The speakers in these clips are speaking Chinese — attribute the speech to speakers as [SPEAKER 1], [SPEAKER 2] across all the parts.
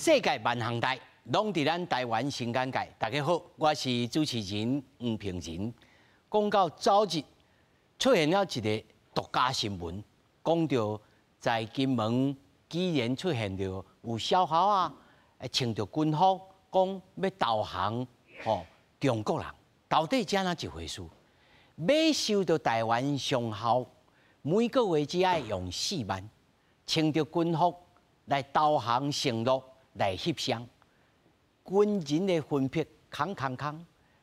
[SPEAKER 1] 世界万行代，拢伫咱台湾新眼界。大家好，我是主持人黄平仁。讲到早日出现了一个独家新闻，讲到在金门居然出现了有小孩啊，穿着军服，讲要投降中国人，到底怎样一回事？要收到台湾上校，每个月只爱用4万，穿着军服来投降承诺。 来协商，军人的分配空，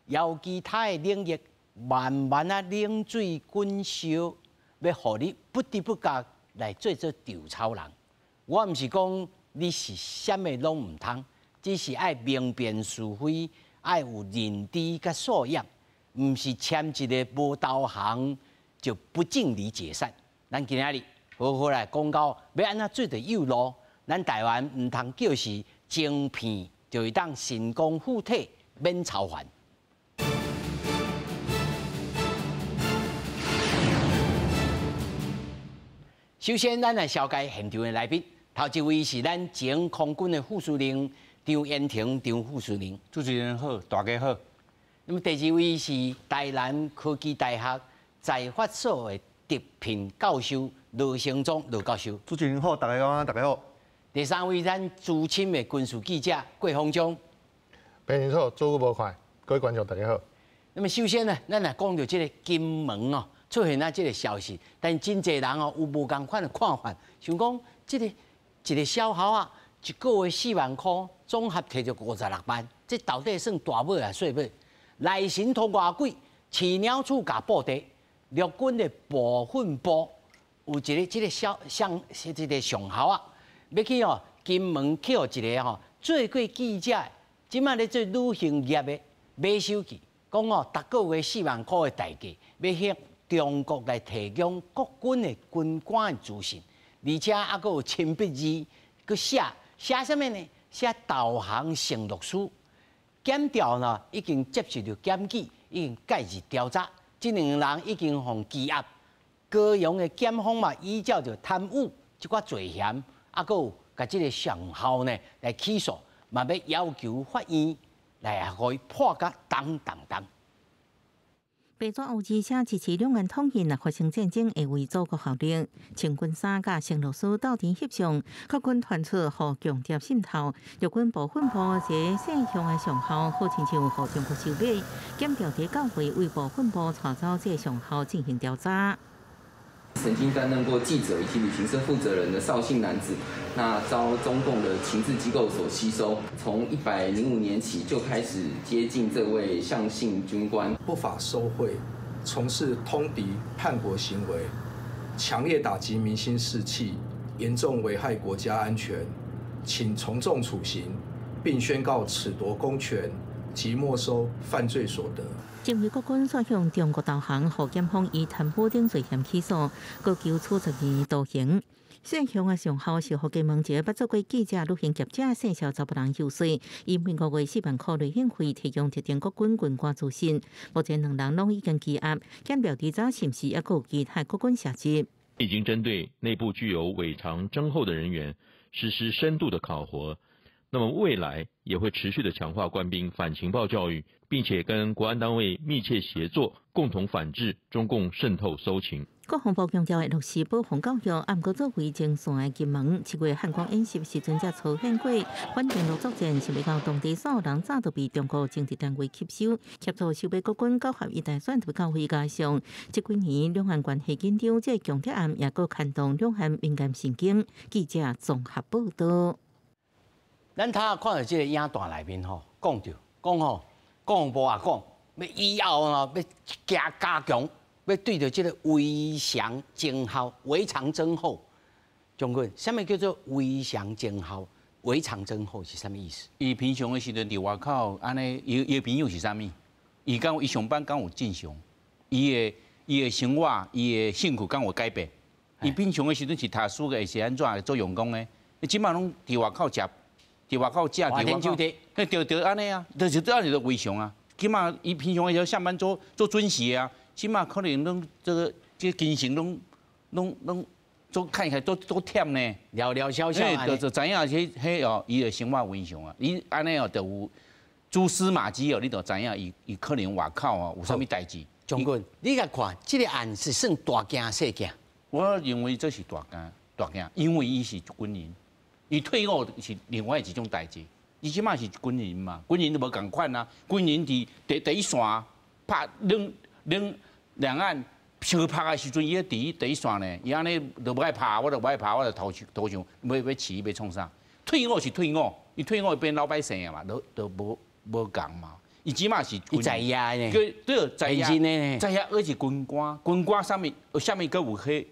[SPEAKER 1] 要其他的领域慢慢啊冷水滚烧，要互你不得不觉来做稻草人。我毋是讲你是啥物拢毋通，只是爱明辨是非，爱有认知甲素养，毋是签一个无投降就不敬礼解散。咱今仔日好好来讲到要安怎做着有路。 咱台湾唔通叫是晶片，就会当成功附体免操烦。首先，咱来绍介现场的来宾。头一位是咱前空军的副司令张延廷，张副司令。
[SPEAKER 2] 主持人好，大家好。
[SPEAKER 1] 那么第二位是台南科技大学财法所的特聘教授罗成忠罗教授。
[SPEAKER 3] 主持人好，大家好，大家好。
[SPEAKER 1] 第三位，咱资深的军事记者郭鸿忠。
[SPEAKER 4] 平日好，做不快，各位观众大家好。
[SPEAKER 1] 那么首先呢，咱来讲到这个金门哦，出现了这个消息，但真侪人哦有无同款的看法，想讲这个一个小孩啊，一个月4万块，总合摕着56万，这到底算大尾啊细尾？内神通外鬼，饲鸟处甲布袋，陆军的部分部有一个这个这个上校啊。 要去金门去一个做过记者，即摆咧做旅行业的买手机，讲逐个月4万块的代价，要向中国来提供国军的军官的资讯，而且还佫有亲笔字，佮写什么呢？写投降承诺书。检调呢已经接受了检举，已经介入调查，这2人已经互羁押。高阳的检方嘛，依照着贪污即寡罪嫌。 啊，佮有甲即个上校呢来起诉，嘛要要求法院来互伊判甲当。
[SPEAKER 5] 白纸黑字写支持两岸统一，若发生战争会为祖国效力。穿军衫甲承诺书斗阵翕相，国军传出互强谍渗透，陆军部分部一姓向的上校，好亲像互中国收买。检调伫教会为部分部带走这上校进行调查。
[SPEAKER 6] 曾经担任过记者以及旅行社负责人的绍兴男子，那遭中共的情治机构所吸收，从105年起就开始接近这位向姓军官，
[SPEAKER 7] 不法收贿，从事通敌叛国行为，强烈打击民心士气，严重危害国家安全，请从重处刑，并宣告褫夺公权及没收犯罪所得。
[SPEAKER 5] 因为国军所向中国投降，互检方以贪污等罪嫌起诉，高求处10年徒刑。姓向的上校是互金门一个捌做过记者、旅行业者姓肖查甫人游说，以每个月4万块旅行费提供特定国军军官资讯。目前2人拢已经羁押，检调调查是不是还有其他国军涉及。
[SPEAKER 8] 已经针对内部具有伪藏征候的人员实施深度的考核。 那么未来也会持续的强化官兵反情报教育，并且跟国安单位密切协作，共同反制中共渗透搜情。
[SPEAKER 5] 国防部强调会落实保防教育，按过作为前线的金门，7月汉光演习时阵才操演过，反电路作战是要到当地所有人早都被中国政治单位吸收，协助收买国军搞合一大选特教会加上，这几年两岸关系紧张，这强烈案也搁牵动两岸敏感神经。记者综合报道。
[SPEAKER 1] 咱睇下看到这个影段内面讲无啊讲，要以后要加强，要对着这个围墙征效、围场征候。将军，什么叫做围墙征效？围场征候是什么意思？
[SPEAKER 2] 伊平常的时阵伫外口，安尼伊朋友是啥物？伊讲伊上班敢有正常，伊的生活、伊的兴趣敢有改变？伊平常的时阵是读书的，是安怎做员工的？伊即摆拢伫外口食。 伫外口食，
[SPEAKER 1] 花天酒地，
[SPEAKER 2] 就安尼啊，就是安尼就为常啊。起码伊平常的时候上班做准时啊，起码可能拢这个精神拢都看起来都忝呢，
[SPEAKER 1] 寥寥小小安尼。
[SPEAKER 2] 就知影迄哦，伊的生活维常啊，你安尼哦，就有蛛丝马迹哦，你就知影伊可能外口哦有啥物代志。
[SPEAKER 1] 将军，你甲看，这个案是算大件小件？
[SPEAKER 2] 我认为这是大件，因为伊是军人，伊退伍是另外一种代志。伊即马是军人嘛，军人都无共款啊。军人伫第一线拍两岸相拍的时阵，伊伫第一线呢，伊安尼都无爱拍，我就投降，要起要创啥？退伍是退伍，伊退伍变老百姓啊嘛，都无共嘛。伊即马是
[SPEAKER 1] 伊在遐呢，
[SPEAKER 2] 对，在
[SPEAKER 1] 呢，
[SPEAKER 2] 在遐而是军官，军官上面搁有迄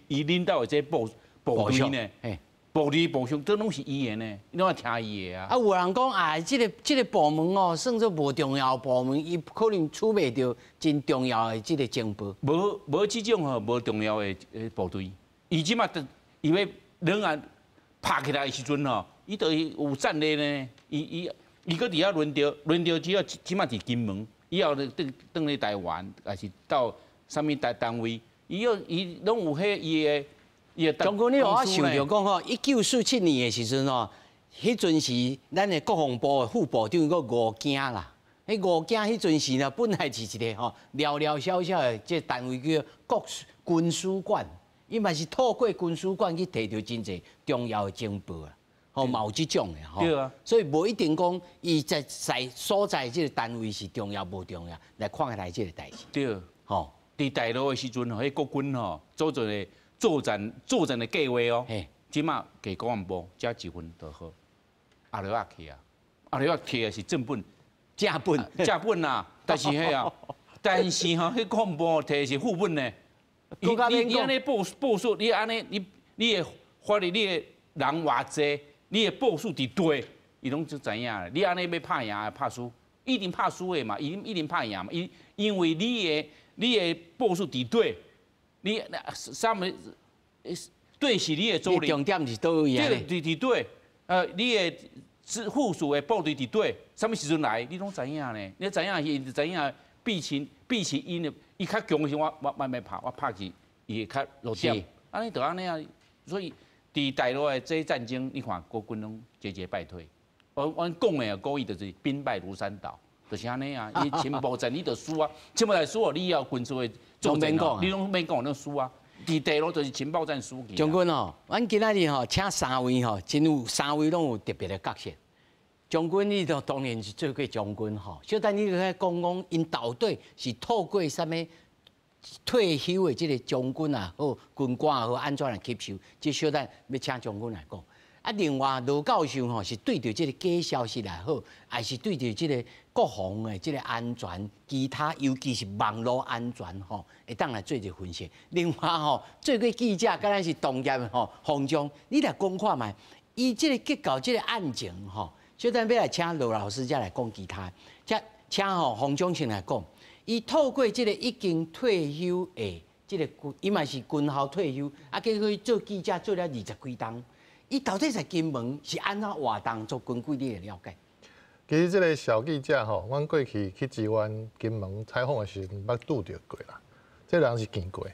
[SPEAKER 2] 伊领导的这部队呢。部里部上都拢是伊的呢，拢要听伊的啊。
[SPEAKER 1] 啊，有人讲啊，这个部门哦，算作无重要部门，伊可能处袂着真重要的这个情报。
[SPEAKER 2] 无这种吼无重要的部队，伊即马伊要两岸拍起来的时阵吼，伊就有战略呢。伊搁伫遐轮调只要即马伫金门，以后转去台湾，还是到啥物单位，伊拢有迄伊的。
[SPEAKER 1] 将军，你我想着讲吼，1947年的时阵吼，迄阵是咱的国防部的副部长个吴京啦。迄吴京迄阵时呢，本来是一个吼寥寥小小的这单位叫国军事馆，伊嘛是透过军事馆去摕到真侪重要的情报啊，吼嘛有即种的吼。
[SPEAKER 2] 对啊。所
[SPEAKER 1] 以无一定讲伊在所在这个单位是重要无重要，来看来这个代志。
[SPEAKER 2] 对。吼，伫大陆的时阵吼，迄国军吼做做咧。作战的计划哦，即马给国防部加1分就好。阿刘亚去啊，阿刘亚摕的是正本，
[SPEAKER 1] 正
[SPEAKER 2] 本啦，但是迄啊，但是吼，迄国防部摕的是副本呢。你安尼部署，你安尼你的法律，你的人偌济，你的部署伫对，伊拢就知影啦。你安尼要拍赢拍输，一定拍输的嘛，一定拍赢嘛。因为你的部署伫对。你啥物对是你的组
[SPEAKER 1] 重点是倒位啊？
[SPEAKER 2] 对，你的附属的部队伫对，啥物时阵来，你拢知影呢？你知影伊就知影避其因的，伊较强的时我慢拍，我拍去伊会较落点。安尼就安尼啊，所以伫大陆的这战争，你看国军拢节节败退。阮讲的故意就是兵败如山倒。就是安尼啊，伊情报战你就输啊，情报战输哦，你要军事的作战哦，你拢免讲，你输啊。伫地路就是情报战输去。
[SPEAKER 1] 将军哦，阮今仔日吼请3位吼，真有3位拢有特别的角色。将军你就当然是做过将军吼，小等你去讲因到底是透过啥物退休的这个将军啊，好军官也好，安怎来吸收？这小等要请将军来讲。啊，另外罗教授吼是对着这个假消息来好，还是对着这个国防的这个安全，其他尤其是网络安全吼，会当来做一个分析。另外吼，做过记者，敢若是同业吼，方丈，你来讲看卖，伊这个结构这个案情吼，小等要来请罗老师再来讲其他，再请吼方丈先来讲，伊透过这个已经退休的这个伊嘛是军校退休，啊，结果做记者做了20几档。伊到底在金门是安怎活动做根据你的了解？
[SPEAKER 4] 其实这个小记者吼，阮过去去支援金门采访的时候，捌拄着过啦。这人是见过，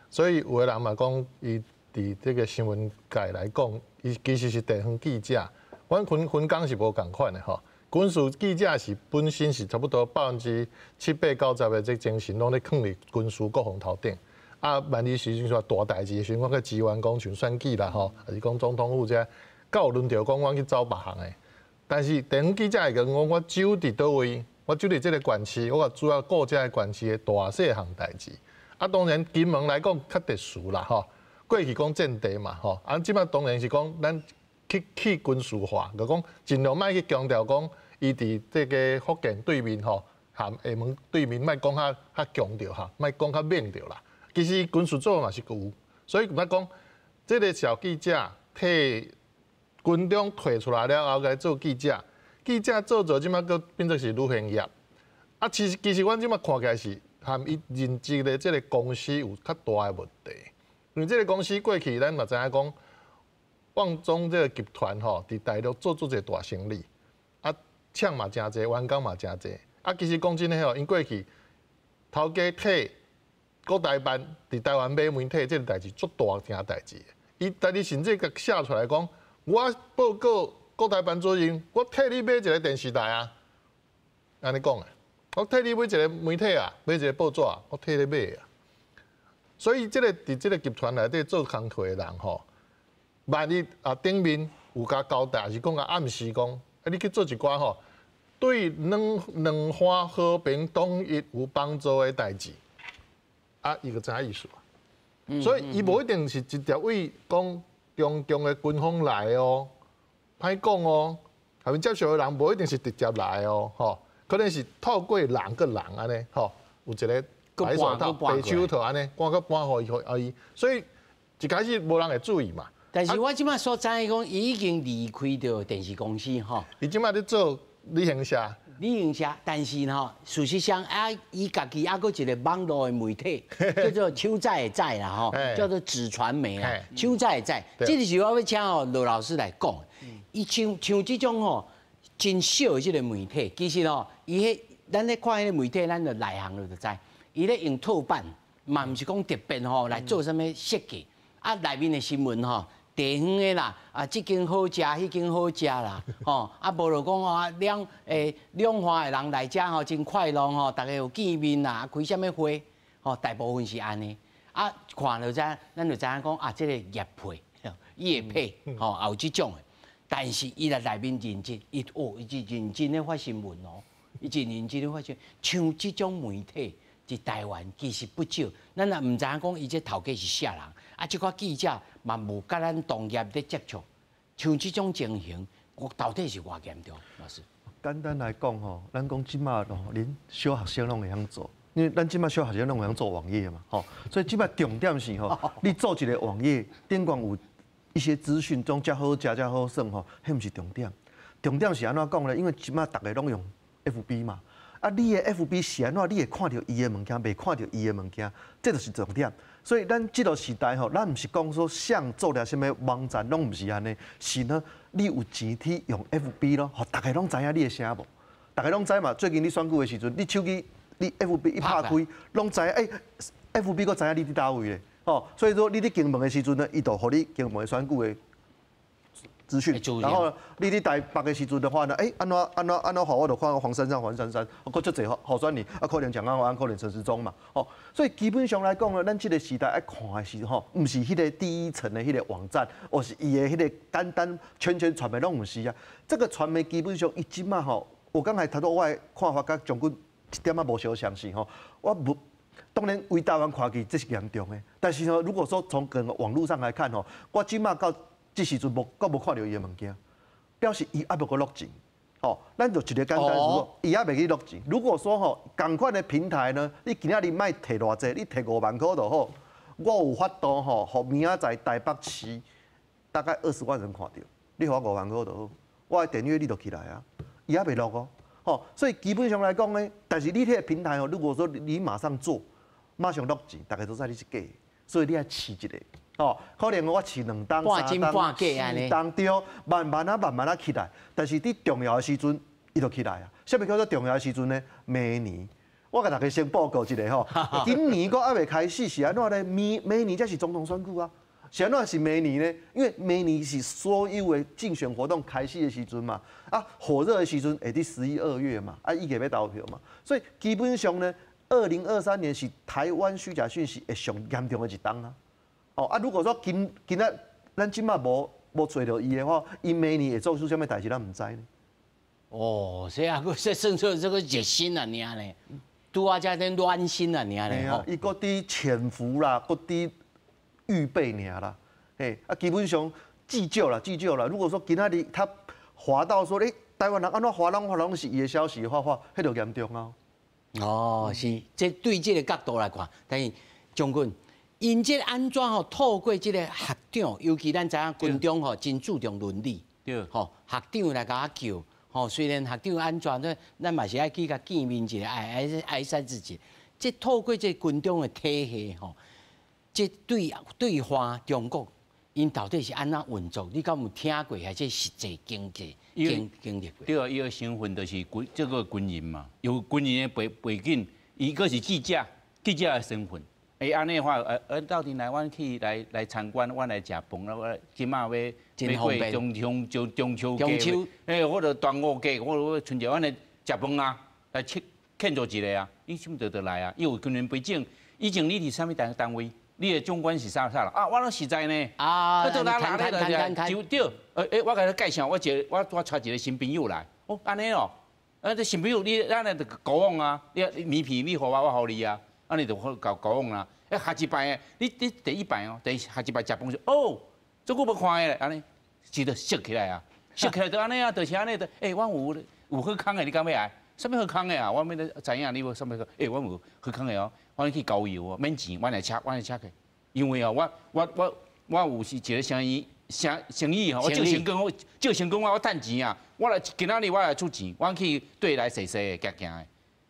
[SPEAKER 4] 所以有的人嘛讲，伊伫这个新闻界来讲，伊其实是地方记者。阮分工是无共款的吼。军事记者是本身是差不多7%、80%-90%的这精神拢咧放伫军事国防头顶。啊，万一时阵说大代志的时阵，我去支援讲像选举啦吼，还是讲总统府这，有轮到讲我去走别行的。但是地方记者会讲，我走伫倒位，我走伫这个县市，我主要顾这个县市的大细项代志。啊，当然金门来讲较特殊啦吼，过去讲战地嘛吼，啊，即摆当然是讲咱去军事化，就讲尽量莫去强调讲伊伫这个福建对面吼，厦门对面莫讲较强调哈，莫讲较明着啦。其实军事组嘛是有，所以我讲，这个小记者替军中退出来了后，来做记者，记者做即摆佫变作是女行业。啊，其实阮即摆看起来是含伊任职的这个公司有较大的问题，因为这个公司过去咱嘛知影讲，旺中这个集团吼，伫大陆做一个大生意，啊，抢嘛真济，员工嘛真济。啊，其实讲真诶吼，因过去头家替国台办伫台湾买媒体，这个代志足大件代志。但是甚至甲写出来讲，我报告国台办主任，我替你买一个电视台啊，安尼讲啊，我替你买一个媒体啊，买一个报纸啊，我替你买啊。所以伫这个集团内底做工课的人吼，万一顶面有甲交代，还是讲甲暗示讲，你去做一寡吼，对两方和平统一有帮助的代志，伊就知影意思啊。所以伊无一定是一条位讲中共的军方来哦，歹讲哦，下面接受的人无一定是直接来哦，吼，可能是透过人个人安尼，吼，有一个白手套、白手套安尼，搬个搬互伊，所以一开始无人会注意嘛。
[SPEAKER 1] 但是我即摆所知讲，伊已经离开着电视公司吼。
[SPEAKER 4] 伊即摆咧做旅行社。
[SPEAKER 1] 旅行社，但是吼，事实上伊家己还佫一个网络的媒体，叫做手载的载啦吼，叫做纸传媒啦，手载的载。这就是我要请罗老师来讲，伊像这种吼，真小的这个媒体，其实吼，咱咧看迄个媒体，咱就内行就知，伊咧用套版，嘛毋是讲特别吼来做啥物设计，内面的新闻吼。地方的啦，这间好食，迄间好食啦，吼，无就讲吼，两花的人来遮吼真快乐吼，大家有见面啦，开啥物会，吼，大部分是安尼，看到咱就知影讲这个业配，吼，也有这种的，但是伊来内面认真，伊是认真咧发新闻哦，伊是认真咧发新闻，像这种媒体。伫台湾其实不少，咱也唔知影讲伊这头家是啥人，即款记者嘛无甲咱同业咧接触，像这种情形，我到底是偌严重？老师，
[SPEAKER 3] 简单来讲吼，咱讲即马吼，连小学生拢会晓做，因为咱即马小学生拢会晓做网页嘛，吼，所以即马重点是吼，你做一个网页，顶光有一些资讯，种遮好食、遮好耍吼，迄毋是重点，重点是安怎讲咧？因为即马大家拢用 FB 嘛。你的 FB 是安怎？你会看到伊的物件，袂看到伊的物件，这就是重点。所以咱这个时代吼，咱毋是讲说想做了什么网站，拢毋是安尼。是呢，你有钱去用 FB 咯，吼，大家拢知影你的声无？大家拢知嘛？最近你选举的时阵，你手机你 FB 一拍开，拢知FB 佫知影你伫叨位咧，吼。所以说你伫经门的时阵呢，伊就互你经门选举的。资讯，然后你伫台北的时阵的话呢，安怎好，我就看黄珊珊，佫足侪候选人，可能蒋万安，可能陈时中嘛，所以基本上来讲呢，咱这个时代爱看的是吼，毋是迄个第一层的迄个网站，而是伊的迄个单圈传媒拢毋是啊。这个传媒基本上伊即马吼，我刚才谈到我的看法，甲将军一点仔无相相似吼，我无。当然，为台湾看起这是严重的，但是呢，如果说从整个网络上来看吼，我即马到这时阵无看到伊的物件，表示伊还无去落钱。咱就一个简单说，伊还未去落钱。如果说同款的平台呢，你今仔日卖摕偌济，你摕5万块就好。我有法度互明仔载台北市大概20万人看到，你互我5万块就好，我的订阅你就起来啊。伊还未落哦。所以基本上来讲呢，但是你迄个平台如果说你马上做，马上落钱，大家都知你是假，所以你要试一个。可能我试2档、3档、4档对，慢慢起来。但是你重要的时阵，伊就起来啊。什么叫做重要的时阵呢？明年，我甲大家先报告一下今年佫还未开始是安怎呢？明年才是总统选举啊。是安怎是明年呢？因为明年是所有的竞选活动开始的时阵嘛。火热的时阵下伫11、2月嘛。1月要投票嘛。所以基本上呢，2023年是台湾虚假讯息会上严重的一档啊。如果说今仔咱即马无找到伊的话，伊明年会做出什么代志，咱唔知呢。
[SPEAKER 1] 所以佫算出这个热心啊，尔呢，拄啊遮点暖心啊，尔呢。
[SPEAKER 3] 伊佫伫潜伏啦，佫伫预备尔啦。基本上计较啦。如果说今仔日他滑到说，台湾人安怎滑拢是伊的消息的话，迄就严重啊。
[SPEAKER 1] 是，这对这个角度来看，但是将军。因这安怎透过这个学长，尤其咱知影军中真注重伦理，
[SPEAKER 2] 对，
[SPEAKER 1] 学长来甲我叫，虽然学长安怎，咱嘛是爱去甲见面一下，爱惜自己。这透过这军中的体系这对话中国，因到底是安怎运作？你敢有听过？还是实际经历过？
[SPEAKER 2] 对啊，伊个身份就是军人嘛，有军人的背景，伊个是记者的身份。安尼话，到底来阮去来参观，阮来食饭，我今嘛要过中秋节，或者端午节，或者春节，阮来食饭啊，来庆祝一下啊，你什么得来啊？又有军人背景，以前你伫啥物单位？你的长官是啥啦？啊，我都实在呢。啊，就对，我甲你介绍，我带一个新朋友来。哦，安尼哦，这新朋友咱来就交往啊，你米皮你互我互你啊，安尼就好交往啦。下一摆你第一摆哦，下一摆食饭时哦，这久无看的咧，安尼是就熟起来啊，熟起来就安尼啊，就是安尼的。阮有好康的，你敢要来？什么好康的啊？我要知影你有什么好？阮有好康的哦。我去交友哦，免钱，我来测去。因为哦，我有是一个生意吼，我借成功我趁钱啊，我来今仔日我来出钱，我去对来踅踅的、行的，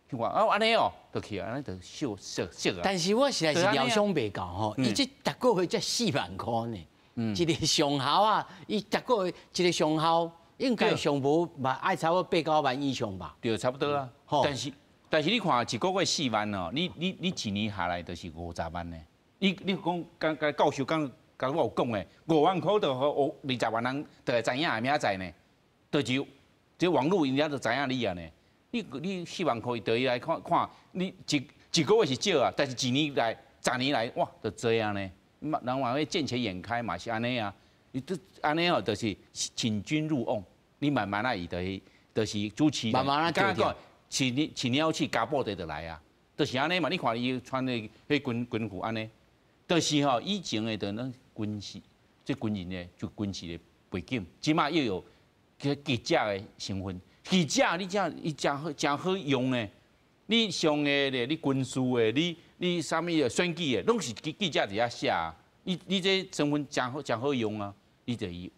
[SPEAKER 2] 去看安尼哦，就去安尼就熟啊。
[SPEAKER 1] 但是我实在是料想袂到吼，伊这逐个月才4万块呢，一个上校啊，伊逐个月一个上校应该上无嘛爱差不多8、9万以上吧？
[SPEAKER 2] 对，差不多啊。但是你看一个月4万哦，你一年下来就是50万呢。你讲甲教授甲我有讲的，5万块就好20万人就会知影明仔载呢，就是这网络人家就知影你啊呢。你4万块对伊来看，你一个月是少啊，但是一年来、10年来，哇，就这样呢。人话会见钱眼开嘛，是安尼啊。你都安尼哦，就是请君入瓮，你慢慢啊，伊就是主持人。
[SPEAKER 1] 慢慢啊，
[SPEAKER 2] 讲。饲鸟鼠家宝地就来啊，就是安尼嘛。你看伊穿的迄军服安尼，就是吼以前的那军事，这军人呢就军事的背景，即马又有记者的身份。记者你伊真好用呢。你上的咧，你军事的，你啥物的选举的，拢是记者伫遐写啊。你这身份真好用啊。你就以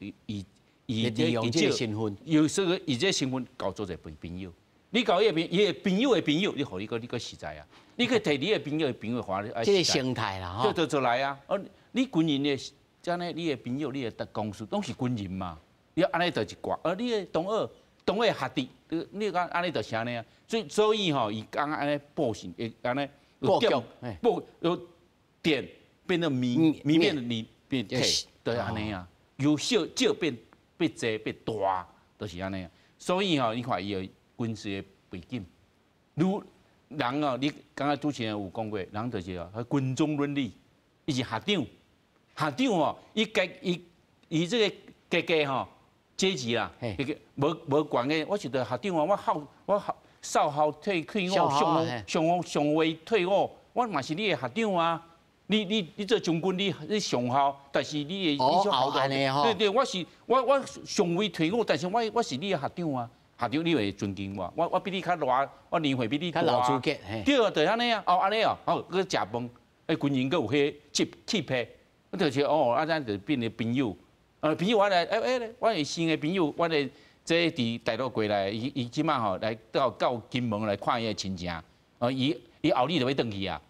[SPEAKER 1] 利用这个身份，
[SPEAKER 2] 有这个以这身份搞做者朋友。你搞伊的朋友的朋友，你互你个实在啊！你可以摕你的朋友话，
[SPEAKER 1] 这个生态啦，吼，
[SPEAKER 2] 就来啊！你军人的，这呢，你的朋友，你的公司，拢是军人嘛？你安尼就一挂，你的同学学弟，你讲安尼就是安尼啊！所以吼，伊刚刚安尼报信，安尼有点变得明变的你变体，就是安尼啊！由少变多变大，就是安尼啊！所以吼，你看伊的。军事的背景，如人哦，你刚刚主持人有讲过，人就是哦，军中伦理，伊是校长哦，伊这个家吼阶级啦，无管的，我觉得校长啊，我少校退伍，上尉退伍，我嘛是你的校长啊，你做将军你上校，但是你
[SPEAKER 1] 校安尼吼，
[SPEAKER 2] 对，我上尉退伍，但是我是你的校长啊。校长，你会尊敬我比你较大，我年岁比你大。
[SPEAKER 1] 较老资格，
[SPEAKER 2] 对，就安尼啊，安尼哦，去食饭，军人佫有迄气派，我就是咱就变成朋友。朋友我来，我是新的朋友，我来这伫大陆过来，伊即马吼来到金门来看伊的亲情，伊后日就要转去啊，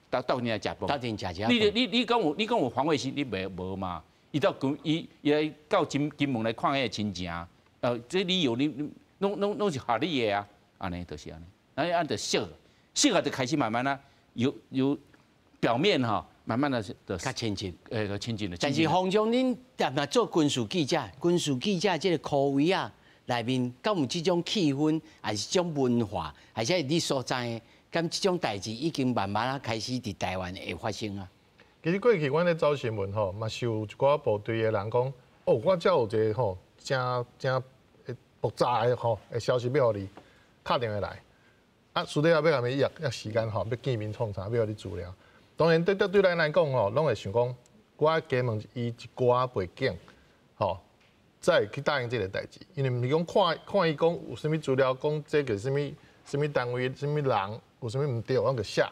[SPEAKER 2] 到你来食饭。
[SPEAKER 1] 到店食。
[SPEAKER 2] 你讲有防卫心，你无嘛？伊来到金门来看伊的亲情。这理由你拢是合理的啊，安尼就是安尼，按着熟啊，就开始慢慢啊，有表面哈，慢慢的
[SPEAKER 1] 较亲近，
[SPEAKER 2] 亲近的。
[SPEAKER 1] 但是方丈恁若做军事记者这个科位啊，内面敢有这种气氛，还是这种文化，还是你所在的，敢这种代志已经慢慢啊开始伫台湾会发生啊？
[SPEAKER 4] 其实过去阮咧走新闻吼，嘛是有一寡部队的人讲，我才有一个吼。真爆炸的吼，消息要互你打电话来，私底下要甲咪约时间吼，要见面创啥，要互你资料。当然对咱来讲吼，拢会想讲，我加问伊一寡背景，吼，再去答应这个代志。因为毋是讲看伊讲有啥物资料，讲这个啥物单位、啥物人有啥物毋对，我就写。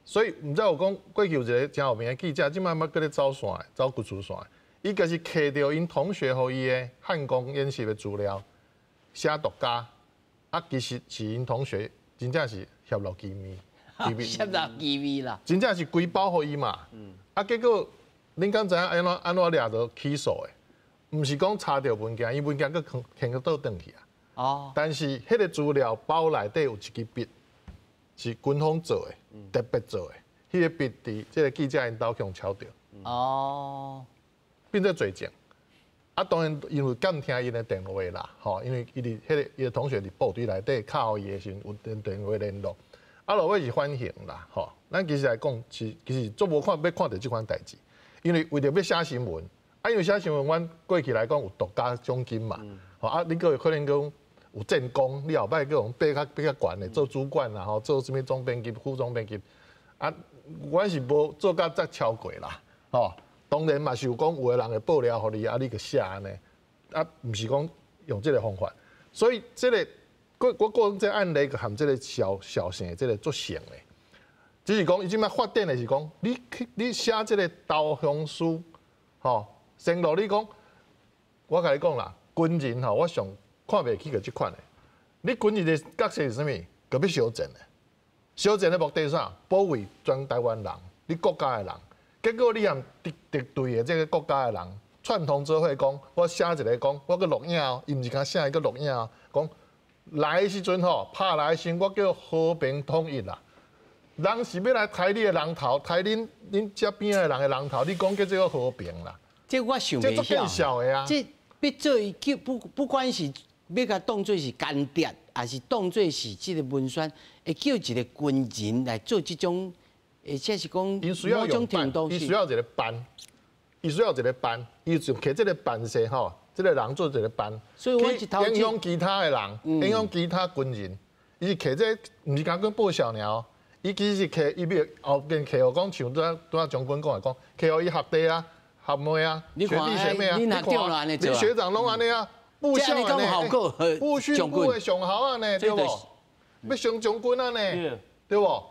[SPEAKER 4] 所以毋知有讲过去有一个真有名的记者，即摆搁咧走线，走技术线。伊就是摕到因同学互伊的汉光演习的资料，写独家，其实是因同学真正是泄露机密，
[SPEAKER 1] 泄露机密啦，
[SPEAKER 4] 真正是规包互伊嘛。结果恁敢知影安怎掠到起诉的？毋是讲查到文件，伊文件佫牵个倒转去啊。但是迄个资料包内底有一支笔，是军方做的，特别做的。迄个笔伫这个记者因兜向敲着，
[SPEAKER 1] 哦，
[SPEAKER 4] 并且罪证。啊，当然因为监听因的电话啦，吼，因为伊伫迄个伊的同学伫部队内底靠伊的时有电话联络，啊，落尾是反省啦，吼，咱其实来讲，其实做无要看到即款代志，因为为着要写新闻，啊，因为写新闻，阮过去来讲有独家奖金嘛，吼，啊，你个可能讲有战功，你后摆个用爬较悬的做主管啦，吼，做什物总编辑、副总编辑，啊，阮是无做到遮超过啦，吼。当然嘛是有讲有个人会爆料互你，啊，你个写安尼，啊，毋是讲用即个方法，所以即个我讲这案例含即个小性即个作性的，只是讲伊即摆发展的是讲你写即个投降书，吼，先落你讲，我甲你讲啦，军人吼，我上看袂起个即款的，你军人的角色是啥物？个要修正的，修正的目的是啥？保卫全台湾人，你国家的人。结果你含敌对的这个国家的人串通做伙讲，我写一个讲，我个录影哦，伊毋是讲写一个录影哦，讲来的时阵吼，拍来的时我叫和平统一啦。人是要来抬你的人头，抬恁遮边的人的人头，你讲叫这个和平啦。
[SPEAKER 1] 这我想袂
[SPEAKER 4] 这小的啊。
[SPEAKER 1] 这要做伊叫不管是要甲当做是间谍，还是当做是即个文宣，会叫一个军人来做即种。即是讲，
[SPEAKER 4] 伊需要用班，伊需要一个班，伊需要一个班，伊就摕这个班式吼，这个人做一个班，
[SPEAKER 1] 所以我一头
[SPEAKER 4] 影响其他的人，影响其他军人，伊是摕这毋是讲讲报销尔，伊其实是摕伊要后边摕互讲像拄将军讲来讲，摕互伊学弟啊、学妹啊、学弟学妹啊，你学长拢安尼啊，不孝安尼，不训不的上好啊呢，对无？要升将军啊呢，对无？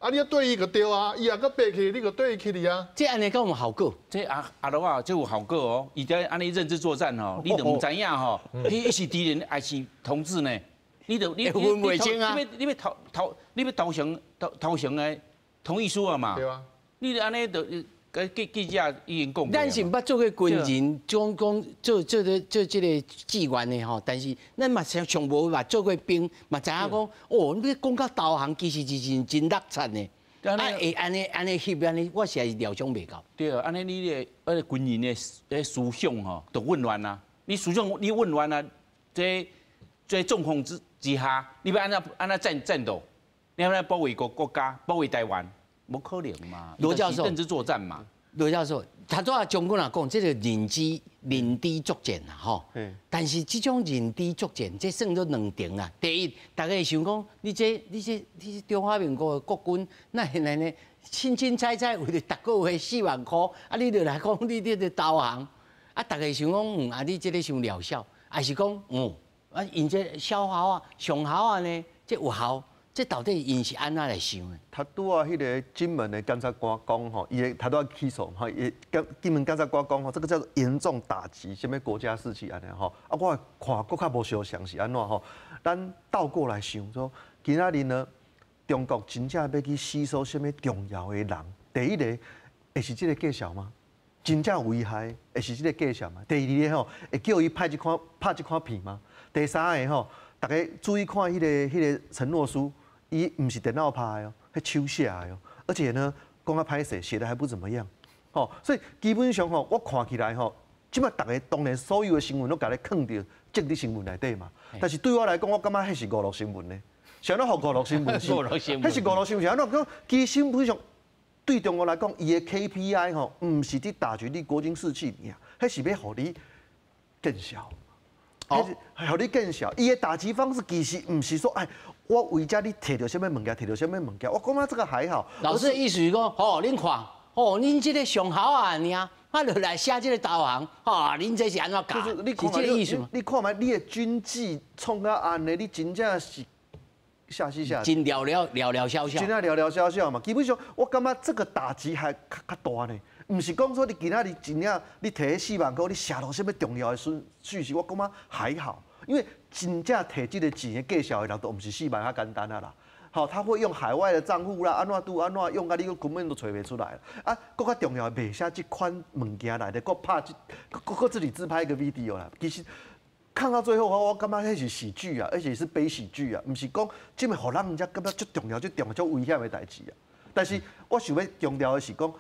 [SPEAKER 4] 啊！你要对伊个对啊，伊也个爬起，你个对伊起哩啊。
[SPEAKER 1] 这安尼敢有效果？
[SPEAKER 2] 这阿罗啊，这有效果哦。伊在安尼认知作战吼，你都唔知影吼，伊是敌人还是同志呢？你
[SPEAKER 1] 分袂清啊！
[SPEAKER 2] 你要投降的同意书啊嘛。
[SPEAKER 4] 对啊。
[SPEAKER 2] 你安尼就记者已经讲过。
[SPEAKER 1] 咱是捌做过军人，讲做这个志愿的吼，但是咱嘛上无捌做过兵，嘛知影讲哦，你讲到投降，其实是真落惨的。啊，会安尼翕安尼，我实在是料想袂到。
[SPEAKER 2] 对啊，安尼你个军人的思想吼，都混乱啊。你思想你混乱啊，在状况之下，你要安那战斗，你要保卫国家，保卫台湾。不可能嘛！
[SPEAKER 1] 罗教授，
[SPEAKER 2] 认知作战嘛。
[SPEAKER 1] 罗教授，他拄啊将军啊讲，这个认知作战啦，吼。但是这种认知作战，这算做两点啦。第一，大家会想讲，你这中华民国的国军，那现在呢，清彩为了逐个月4万块，啊，你就来讲你这个投降，啊，大家想讲，啊，你这个伤疗效，还是讲，啊，因这小效啊、上效啊呢，这有效。这到底因是安怎来想的？
[SPEAKER 3] 他拄啊，迄个金门的检察官讲吼，他都要起诉吼，金门检察官讲吼，这个叫做严重打击什么国家士气安尼吼。啊，我看更较无相详是安怎吼？咱倒过来想说，今仔日呢，中国真正要去吸收什么重要的人？第一个会是这个介绍吗？真正危害会是这个介绍吗？第二个吼，会叫伊拍这款片吗？第三个吼，大家注意看迄个承诺书。伊唔是电脑拍的哦，係手写的哦，而且呢，讲啊歹势，写的还不怎么样，吼，所以基本上吼，我看起来吼，即摆大家当然所有的新闻都甲你放到政治新闻内底嘛，但是对我来讲，我感觉迄是娱乐新闻呢，像咱互娱乐新闻是，迄是娱乐新闻，安怎讲？其实本上对中国来讲，伊的 KPI 吼，唔是伫打击你国军士气尔，迄是要互你更小。互你更小，伊的打击方式其实唔是说，哎，我为家你摕到什么物件，摕到什么物件，我感觉这个还好。
[SPEAKER 1] 老师的意思是讲，恁看，恁这个上好啊，尔，啊，就来写这个投降，恁这是安怎搞？
[SPEAKER 3] 就是你看嘛，你看嘛，你的军纪创到安尼，你真正是下死下。
[SPEAKER 1] 真寥寥小小。
[SPEAKER 3] 真正寥寥小小嘛，基本上我感觉这个打击还较大呢。唔是讲说你今仔日真正你摕4万块，你写到什么重要的讯息，我感觉还好，因为真正摕这个钱的介绍的人都唔是4万遐简单啊啦。好，他会用海外的账户啦，安怎用啊，你根本都找袂出来啊。更较重要的，卖下这款物件来的，搁拍搁自己自拍一个 video 啦。其实看到最后，我感觉迄是喜剧啊，而且是悲喜剧啊，唔是讲这么互人家感觉最重要、最危险的代志啊。但是我想要强调的是讲，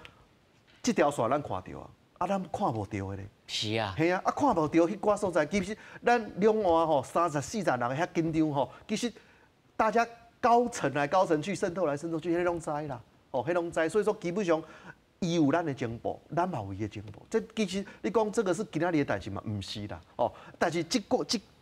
[SPEAKER 3] 这条线咱看到啊，咱看无到的咧。
[SPEAKER 1] 是啊，
[SPEAKER 3] 系啊，啊看无到迄寡所在，其实咱两岸吼30、40人遐紧张吼，其实大家高层来高层去渗透来渗透去，迄拢知啦，哦，迄拢知，所以说基本上伊有咱的情报，咱嘛有伊的情报。这其实你讲这个是今仔日的代志嘛，唔是啦，哦，但是这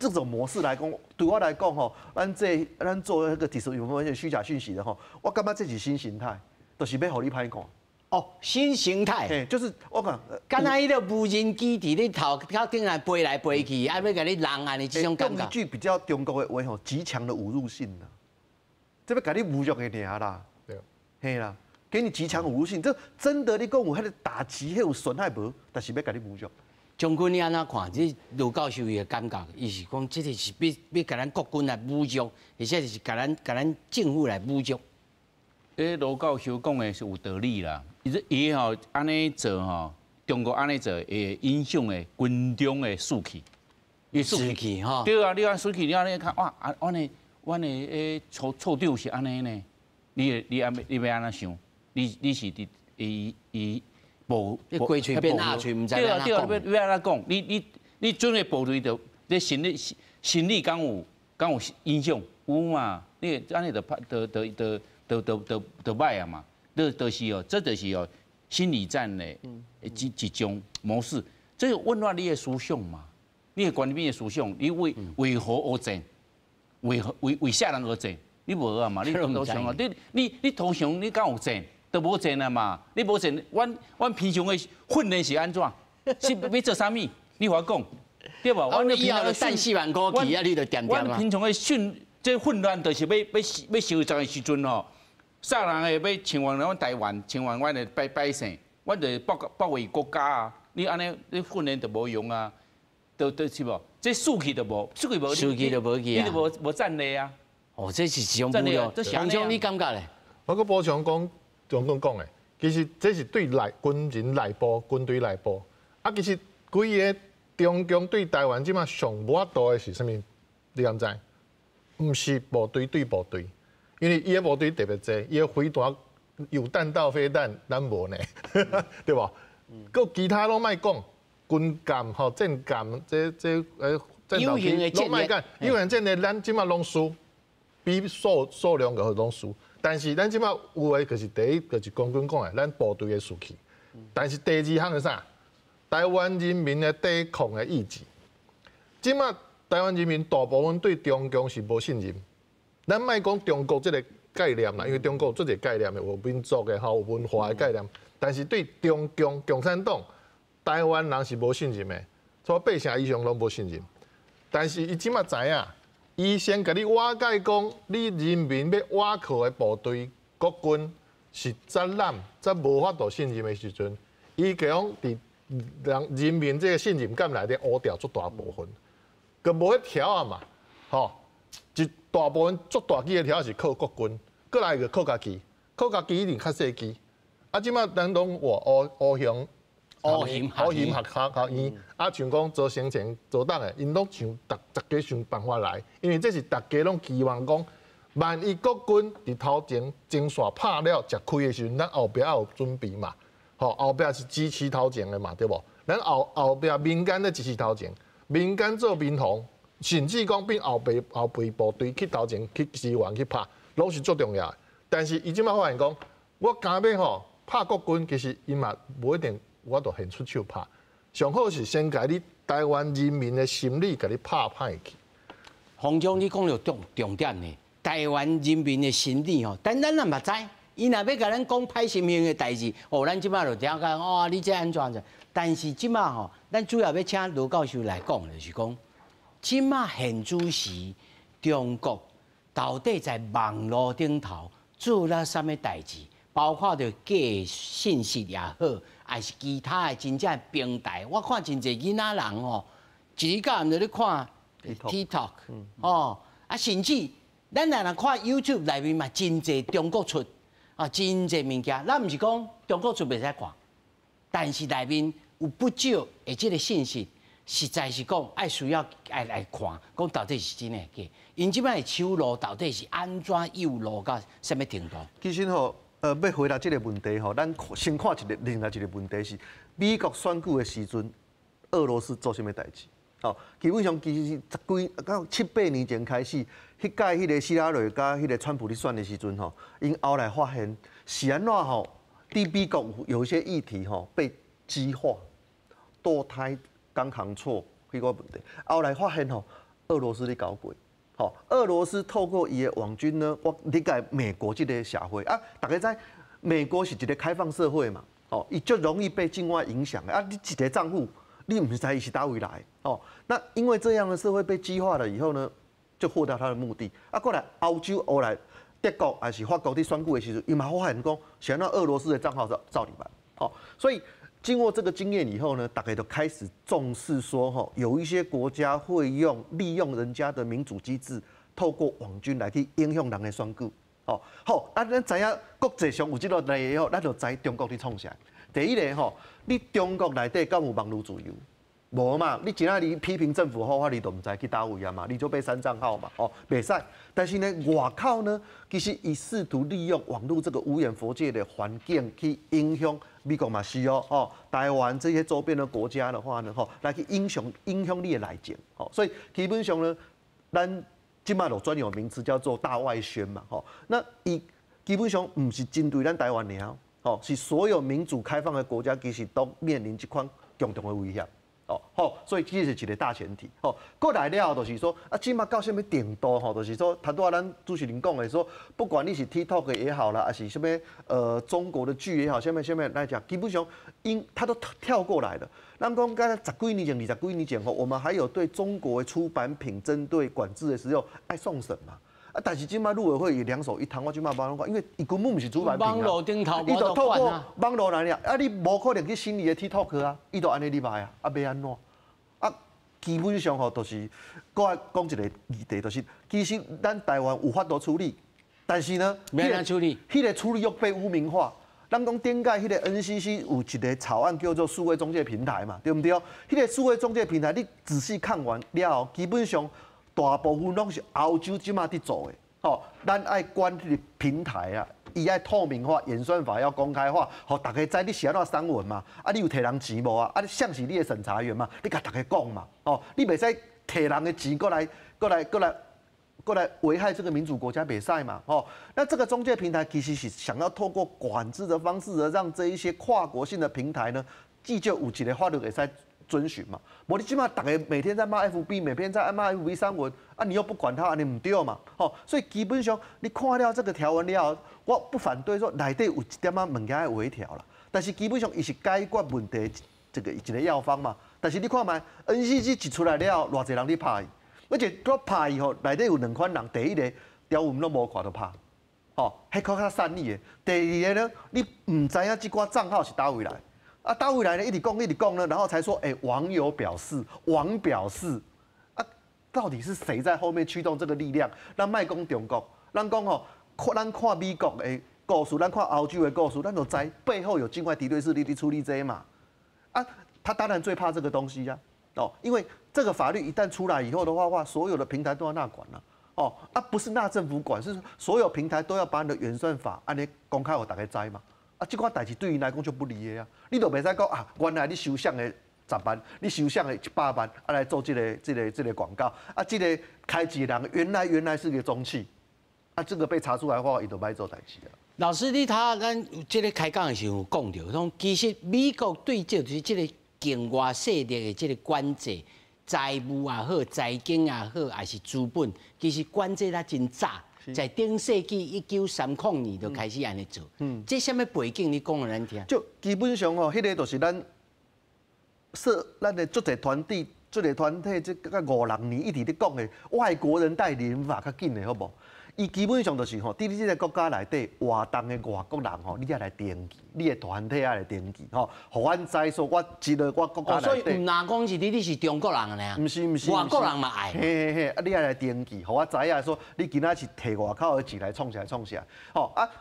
[SPEAKER 3] 种模式来讲，对我来讲吼，咱做那个技术有没有虚假讯息的吼，我感觉这是新形态，就是要互你歹看。
[SPEAKER 1] 哦，新形态，
[SPEAKER 3] 嘿，就是我讲，
[SPEAKER 1] 敢若迄个无人机伫咧头顶来飞来飞去，啊，要甲你人安尼这种感觉。
[SPEAKER 3] 用一句比较中国的话吼，极强的侮辱性啦，这要甲你侮辱的尔啦，
[SPEAKER 4] 对，
[SPEAKER 3] 嘿啦，给你极强侮辱性，这真的你讲有迄个打击，迄有损害无，但是要甲你侮辱。
[SPEAKER 1] 将军，你安怎看？这卢教授伊的感觉，伊是讲，这个是要甲咱国军来侮辱，而且就是甲咱政府来侮辱。
[SPEAKER 2] 卢教授讲的是有道理啦。伊吼安尼做吼，中国安尼做会影响的军中的士气。
[SPEAKER 1] 士气吼。
[SPEAKER 2] 对啊，你按士气，你安尼看哇，阮的处长是安尼呢。你要安怎想？你是伊部
[SPEAKER 1] 过嘴变鸭嘴，唔知
[SPEAKER 2] 对啊，
[SPEAKER 1] 安怎讲。
[SPEAKER 2] 对啊，要安怎讲？你准的部队的这心理敢有影响？有嘛？你安尼就歹啊嘛。就是哦，这就是哦，心理战的一种模式。这个温暖你的思想嘛，你的官兵的思想，你为何而战？为啥人而战？你无啊嘛？你投降啊？你投降，你敢有战？都无战啊嘛？你无战，阮平常的训练是安怎？是要做啥物？你话讲，对无？
[SPEAKER 1] 阮以后等4万块去啊，你就点点啊。
[SPEAKER 2] 阮平常的这训练，就是要收战的时阵哦。啥人会要前往咱台湾，前往阮的百姓，阮就保卫国家啊！你安尼你训练就无用啊，是无？这士气就无，士气无去啊，你就无战力啊！
[SPEAKER 1] 哦，这是一种侮辱。洪总，你感觉咧？
[SPEAKER 4] 我搁补充讲，中共讲的，其实这是对军人内部、军队内部。啊，其实规个中共对台湾即马上无法度的是啥物？你敢知？毋是部队对部队。因为伊个部队特别多，伊个飞弹有弹道飞弹，咱无呢，对无？佮其他拢莫讲，军舰吼、战舰，这战斗机拢莫讲，有型战的咱即马拢输，比数量个拢输。但是咱即马有诶，就是第一，就是公军讲诶，咱部队诶士气。但是第二项是啥？台湾人民诶抵抗诶意志。即马台湾人民大部分对中共是无信任。咱莫讲中国这个概念啦，因为中国做这个概念有民族的、有文化的概念，但是对中共共产党、台湾人是无信任的，所以百姓以上拢无信任。但是伊即马知影，伊先甲你瓦解讲，你人民要瓦靠的部队、国军是再烂、再无法度信任的时阵，伊讲伫人民这个信任感内底污掉足大部分，佮无一条啊嘛，吼。一大部分足大机的条是靠国军，过来就靠家己，靠家己一定较细机。啊，即马咱拢乌型学院，啊，像讲做生前做党的，因拢想大家想办法来，因为这是大家拢期望讲，万一国军伫头前前线拍了食开的时阵，咱后壁要有准备嘛，吼，后壁是支持头前的嘛，对无？咱后壁民间咧支持头前，民间做民防。甚至讲变后备部队去头前去支援去拍，拢是最重要的。但是伊即摆发现讲，我敢要吼拍国军，其实伊嘛无一定我都现出手拍。上好是先甲你台湾人民的心理甲你拍歹去。
[SPEAKER 1] 洪总，你讲了重点呢，台湾人民的心理吼，但咱也嘛知，伊若要甲咱讲歹心情的代志，哦，咱即摆就了解，哦，你这安怎？但是即摆吼，咱主要要请卢教授来讲，就是讲。即马现主时，中国到底在网络顶头做了什么代志？包括着假信息也好，还是其他的真正平台。我看真侪囡仔人吼，一日到晚就咧看 TikTok， 哦，啊，甚至咱若看 YouTube 内面嘛，真侪中国出啊，真侪物件。咱毋是讲中国出袂使看，但是内面有不少的即个信息。实在是讲，需要来看，讲到底是真诶假？因即摆的手路到底是安怎诱路到什么程度？
[SPEAKER 3] 其实吼，要回答这个问题吼，咱先看另外一个问题是，美国选举的时阵，俄罗斯做什么代志？哦，基本上其实到7、8年前开始，迄届迄个希拉蕊甲迄个川普咧选的时阵吼，因后来发现是安怎吼，伫美国有一些议题吼被激化，堕胎、刚行错迄个问题，后来发现吼，俄罗斯咧搞鬼。哦，俄罗斯透过伊的网军呢，我理解美国这个社会啊，大家知美国是一个开放社会嘛，哦，伊就容易被境外影响啊。你一个账户，你唔知伊是哪位来哦。那因为这样的社会被激化了以后呢，就获得他的目的啊。过来欧洲、后来德国还是法国伫选举的时候，伊嘛发现讲，想让俄罗斯的账号照你办哦，所以。经过这个经验以后呢，大家就开始重视说，有一些国家会利用人家的民主机制，透过网军来去影响人的选举。哦，好，咱知影国际上有这个例以后，咱就知中国伫创啥。第一个你中国内底敢有网络自由？无嘛，你今仔日批评政府后，你都唔知去倒位啊嘛，你就被删账号嘛，袂使。但是呢，外口呢，其实伊试图利用网络这个无眼佛界的环境去影响美国嘛是台湾这些周边的国家的话呢，来去影响你的内政，所以基本上呢，咱今麦有专有名词叫做大外宣嘛，那伊基本上唔是针对咱台湾尔，是所有民主开放的国家其实都面临这款共同的威胁。所以这是一个大前提。过来了就是说，即马到什么程度就是说，头拄咱主持人讲的说，不管你是 TikTok 也好啦，还是什么中国的剧也好，什么来讲，基本上他都跳过来了。咱讲刚才10几年前、20几年前我们还有对中国的出版品针对管制的时候爱送审嘛。但是今麦陆委会也两手一摊，我今麦帮讲，因为伊根本不是出版品啊，
[SPEAKER 1] 网络顶头
[SPEAKER 3] 伊就透过网络来了，你无可能去审理的 TikTok 啊，伊就安尼入来啊，要安怎？基本上就是我讲一个议题，就是其实咱台湾有法度处理，但是呢，
[SPEAKER 1] 没人处理，
[SPEAKER 3] 迄个处理又被污名化。咱讲顶届迄个 NCC 有一个草案叫做数位中介平台嘛，对不对？迄个数位中介平台，你仔细看完了，基本上。大部分拢是欧洲即马伫做的，咱爱管迄个平台啊，伊爱透明化，演算法要公开化，互大家知你是安怎删文嘛，你有摕人钱无啊？像是你的审查员嘛，你甲大家讲嘛，你袂使摕人的钱过来危害这个民主国家，袂使嘛，那这个中介平台其实是想要透过管制的方式，让这一些跨国性的平台呢，既就有一个法律会使。遵循嘛，无你起码大家每天在骂 FB， 每天在骂 FB 删文啊，你又不管它，你唔对嘛，所以基本上你看了这个条文了，我不反对说内底有一点仔物件要微调啦，但是基本上伊是解决问题一个药方嘛，但是你看卖 NCC 一出来了，偌济人咧拍伊，而且我拍伊内底有2款人，第一个条文拢无看到拍，迄较善意的，第二个呢，你唔知影即寡账号是倒位来。到未来呢，一直讲呢，然后才说，网友表示，网表示，到底是谁在后面驱动这个力量？咱卖讲中国，咱讲咱看美国的故事，咱看欧洲的故事，咱就知背后有境外敌对势力去处理这些嘛。他当然最怕这个东西呀，因为这个法律一旦出来以后的话，所有的平台都要纳管了，不是纳政府管，是所有平台都要把你的演算法安尼公开，互大家知嘛。这款代志对伊来讲就不利的啊！你都袂使讲原来你收像的10万，你收像的100万，来做这个广告，这个开机的人原来是个中企，这个被查出来的话，伊就歹做代志啊。
[SPEAKER 1] 老师，咱这个开讲的时候讲到，讲其实美国对就是这个境外势力的这个管制，财务也好，财经也好，还是资本，其实管制得真早。在顶世纪1930年就开始安尼做，这什么背景？你讲给咱听。
[SPEAKER 3] 就基本上迄个就是咱的足个团体，这个5、6年一直咧讲的外国人代理人法较紧的好无？伊基本上就是伫你这个国家内底活动的外国人你也来登记，你的团体也来登记互阮知说我一个我国家内底。所以
[SPEAKER 1] 唔哪讲是你是中国人呢？
[SPEAKER 3] 唔是，
[SPEAKER 1] 外国人嘛爱。
[SPEAKER 3] 嘿，你也来登记，互我知影说你今仔是摕外口的钱来创啥。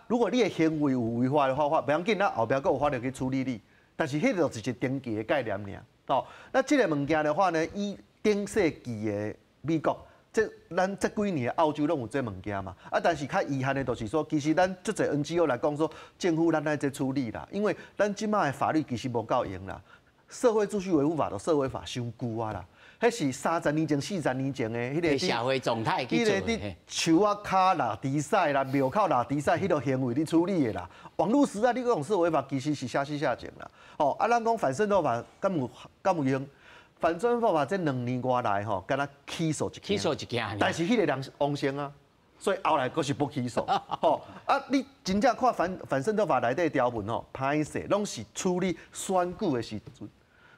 [SPEAKER 3] 如果你的行为有违法的话，不要紧啦，后壁佫有法律去处理你。但是迄就是一个登记的概念尔。那这个物件的话呢，以顶世纪的美国。咱这几年澳洲拢有这物件嘛，但是较遗憾的就是说，其实咱足侪 NGO 来讲说，政府咱爱这处理啦，因为咱即卖的法律其实无够用啦，社会秩序维护法、社会法伤旧啊啦，迄是30年前、40年前的迄个
[SPEAKER 1] 社会状态去做的。
[SPEAKER 3] 树啊骹拉猪屎啦，庙口拉猪屎，迄个行为你处理的啦。网络时代你讲社会法其实是下情啦，咱讲反渗透法敢有用？反渗透法这2年外来敢若起诉一件，但是迄个人王生啊，所以后来佫是不起诉。你真正看反渗透法内底条文歹势，拢是处理选举的时阵，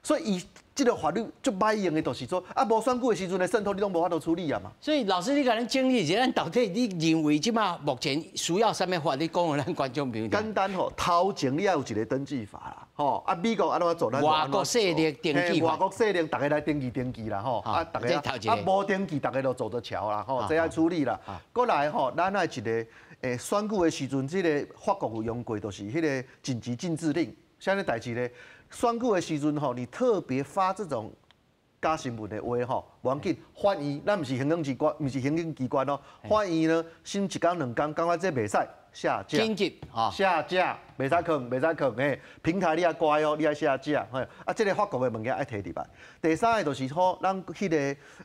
[SPEAKER 3] 所以伊这个法律足歹用的，就是说无选举的时阵的渗透，你拢无法度处理啊嘛。
[SPEAKER 1] 所以老师，你甲咱整理一下，咱到底你认为即马目前需要啥物法律讲互咱观众朋友？
[SPEAKER 3] 简单头前你要有一个登记法啦，美国安怎做？
[SPEAKER 1] 外国势力登记法，
[SPEAKER 3] 外国势力大家来登记啦，大家无登记，大家就走着瞧啦，这要处理啦。过来咱爱一个选举的时阵，这个法国有用过，就是迄个紧急禁制令，啥物代志咧？选举的时阵你特别发这种假新闻的话无要紧，反映咱毋是行政机关，毋是行政机关反映呢，先1天2天，感觉这袂使下架，
[SPEAKER 1] 紧急
[SPEAKER 3] 下架，袂使囥，平台你也乖你也下架，这个法国的物件爱摕入来。第三个就是咱迄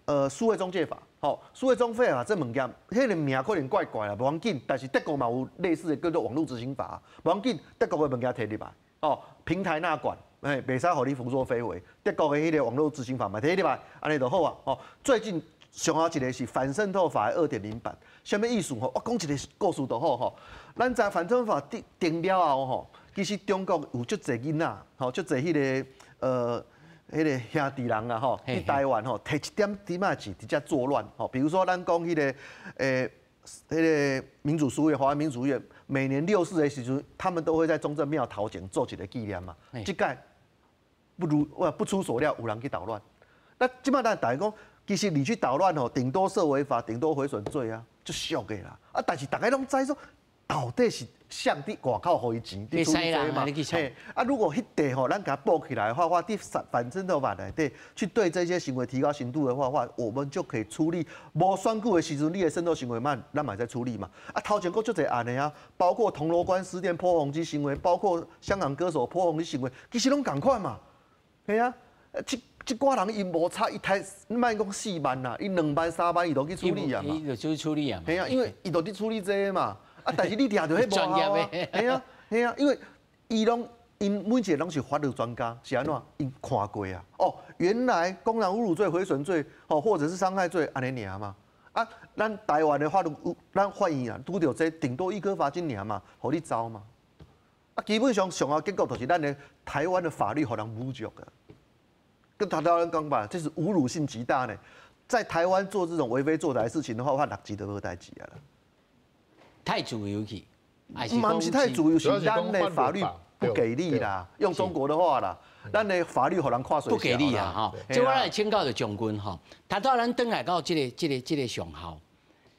[SPEAKER 3] 个数位中介法，数位中介法这物件，迄个名可能怪怪啦，无要紧，但是德国嘛有类似的叫做网络执行法，无要紧，德国的物件摕入来，平台纳管。袂使互你胡作非为。德国的迄个网络执行法嘛，摕入来，安尼就好啊。最近上好一个是反渗透法的2.0版，啥物意思我讲一个故事就好咱在反渗透法定了后其实中国有足侪囡仔，足侪迄个迄个兄弟人啊去台湾摕1点仔钱直接作乱比如说咱讲迄个迄个民主书院、华安民主院，每年6四的时阵，他们都会在中正庙头前做一个纪念嘛。这届不出所料，有人去捣乱。那即摆咱大家讲，其实你去捣乱顶多涉违法，顶多毁损罪啊，就俗的啦。但是大家拢知说，到底是上伫外口互伊钱，伫处理这嘛。如果迄地咱给它报起来的话，伫反渗透法内底去对这些行为提高刑度的话，我们就可以处理。无选举的时阵，你的渗透行为嘛，咱嘛在处理嘛。头前佫足侪案的啊，包括铜锣湾书店泼红机行为，包括香港歌手泼红机行为，其实拢共款嘛。系啊，一寡人伊无差一台，莫讲4万啦，伊2万3万伊都去处理啊嘛。
[SPEAKER 1] 伊就处理啊。
[SPEAKER 3] 系啊，因为伊都伫处理这个嘛。但是你掠着迄无效啊，系啊，因为因每一个拢是法律专家，是安怎？因看过啊。原来公然侮辱罪、毁损罪，或者是伤害罪，安尼尔嘛。咱台湾的法律，咱法院啊，拄着这顶多1颗罚金尔嘛，互你走嘛。基本上上个结果就是咱的台湾的法律互人侮辱的。跟台湾人讲吧，这是侮辱性极大呢。在台湾做这种为非作歹的事情的话，判6级都无代志啊啦。太
[SPEAKER 1] 自由去，
[SPEAKER 3] 不是太自由，是咱的法律不给力啦。用中国的话啦，咱的法律互人看水
[SPEAKER 1] 不给力啊！即我来请教的将军他到咱登来到这个上校，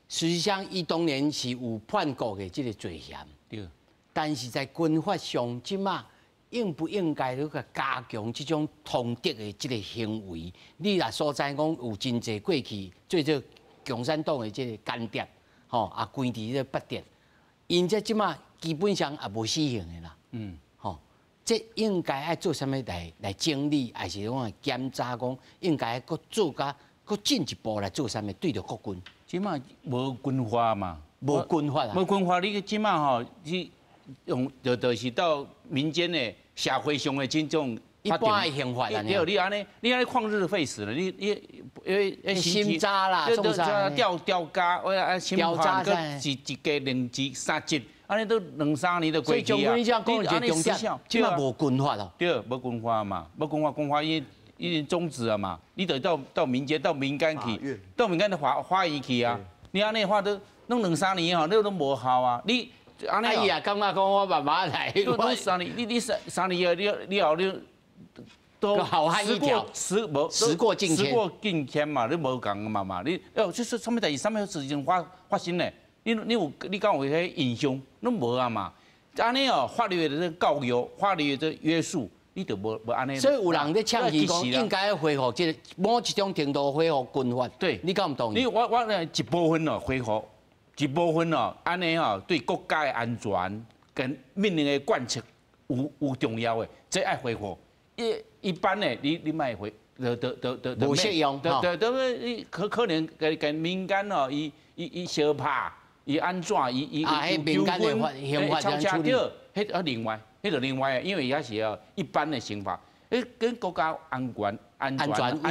[SPEAKER 1] 实际上伊当年是有叛国的这个罪嫌，对。但是在军法上，即马应不应该去加强这种通敌的这个行为？你若所知讲有真济过去做做共产党的这个间谍。关伫这北电，因这即马基本上也无死刑的啦。这应该爱做啥物来整理，还是讲检查讲应该搁做甲搁进一步来做啥物对着国军？
[SPEAKER 2] 即马无军法嘛，
[SPEAKER 1] 无军法啊，
[SPEAKER 2] 无军法，你即马是用就是到民间的社会上的这种。
[SPEAKER 1] 一般的刑法啦，
[SPEAKER 2] 对，你安尼旷日费时了，你
[SPEAKER 1] 心渣啦，
[SPEAKER 2] 吊家，吊渣个一家2级3级，安尼都2、3年的过期啊。所以将军这样讲就重点，即嘛无军法咯。对，无军法嘛，无军法已终止了嘛。你得到民间到民间去，到民间的法院去啊。你安尼的话都弄2、3年你都无效啊。你安尼
[SPEAKER 1] 哎呀，感觉讲我慢慢来。
[SPEAKER 2] 都3年，你3年你后你。
[SPEAKER 1] 都好汉一条，时过境迁
[SPEAKER 2] 嘛，你无共嘛，你就是什么代志，什么事情发生咧？你敢有迄印象？拢无啊嘛。安尼法律的教育，法律的约束，你就无安尼。
[SPEAKER 1] 所以有人咧倡议讲，应该要恢复这个某一种程度恢复军法。
[SPEAKER 2] 对，
[SPEAKER 1] 你敢唔同意？
[SPEAKER 2] 我呢一部分哦恢复，一部分哦安尼哦对国家的安全跟命令的贯彻有重要的，这爱恢复。一般的你卖回，
[SPEAKER 1] 无适用，
[SPEAKER 2] 可能跟民间哦伊相拍，伊安怎伊
[SPEAKER 1] 民间的刑法
[SPEAKER 2] 抄车掉，迄另外，迄就另外，因为也是哦一般的刑法，跟国家安全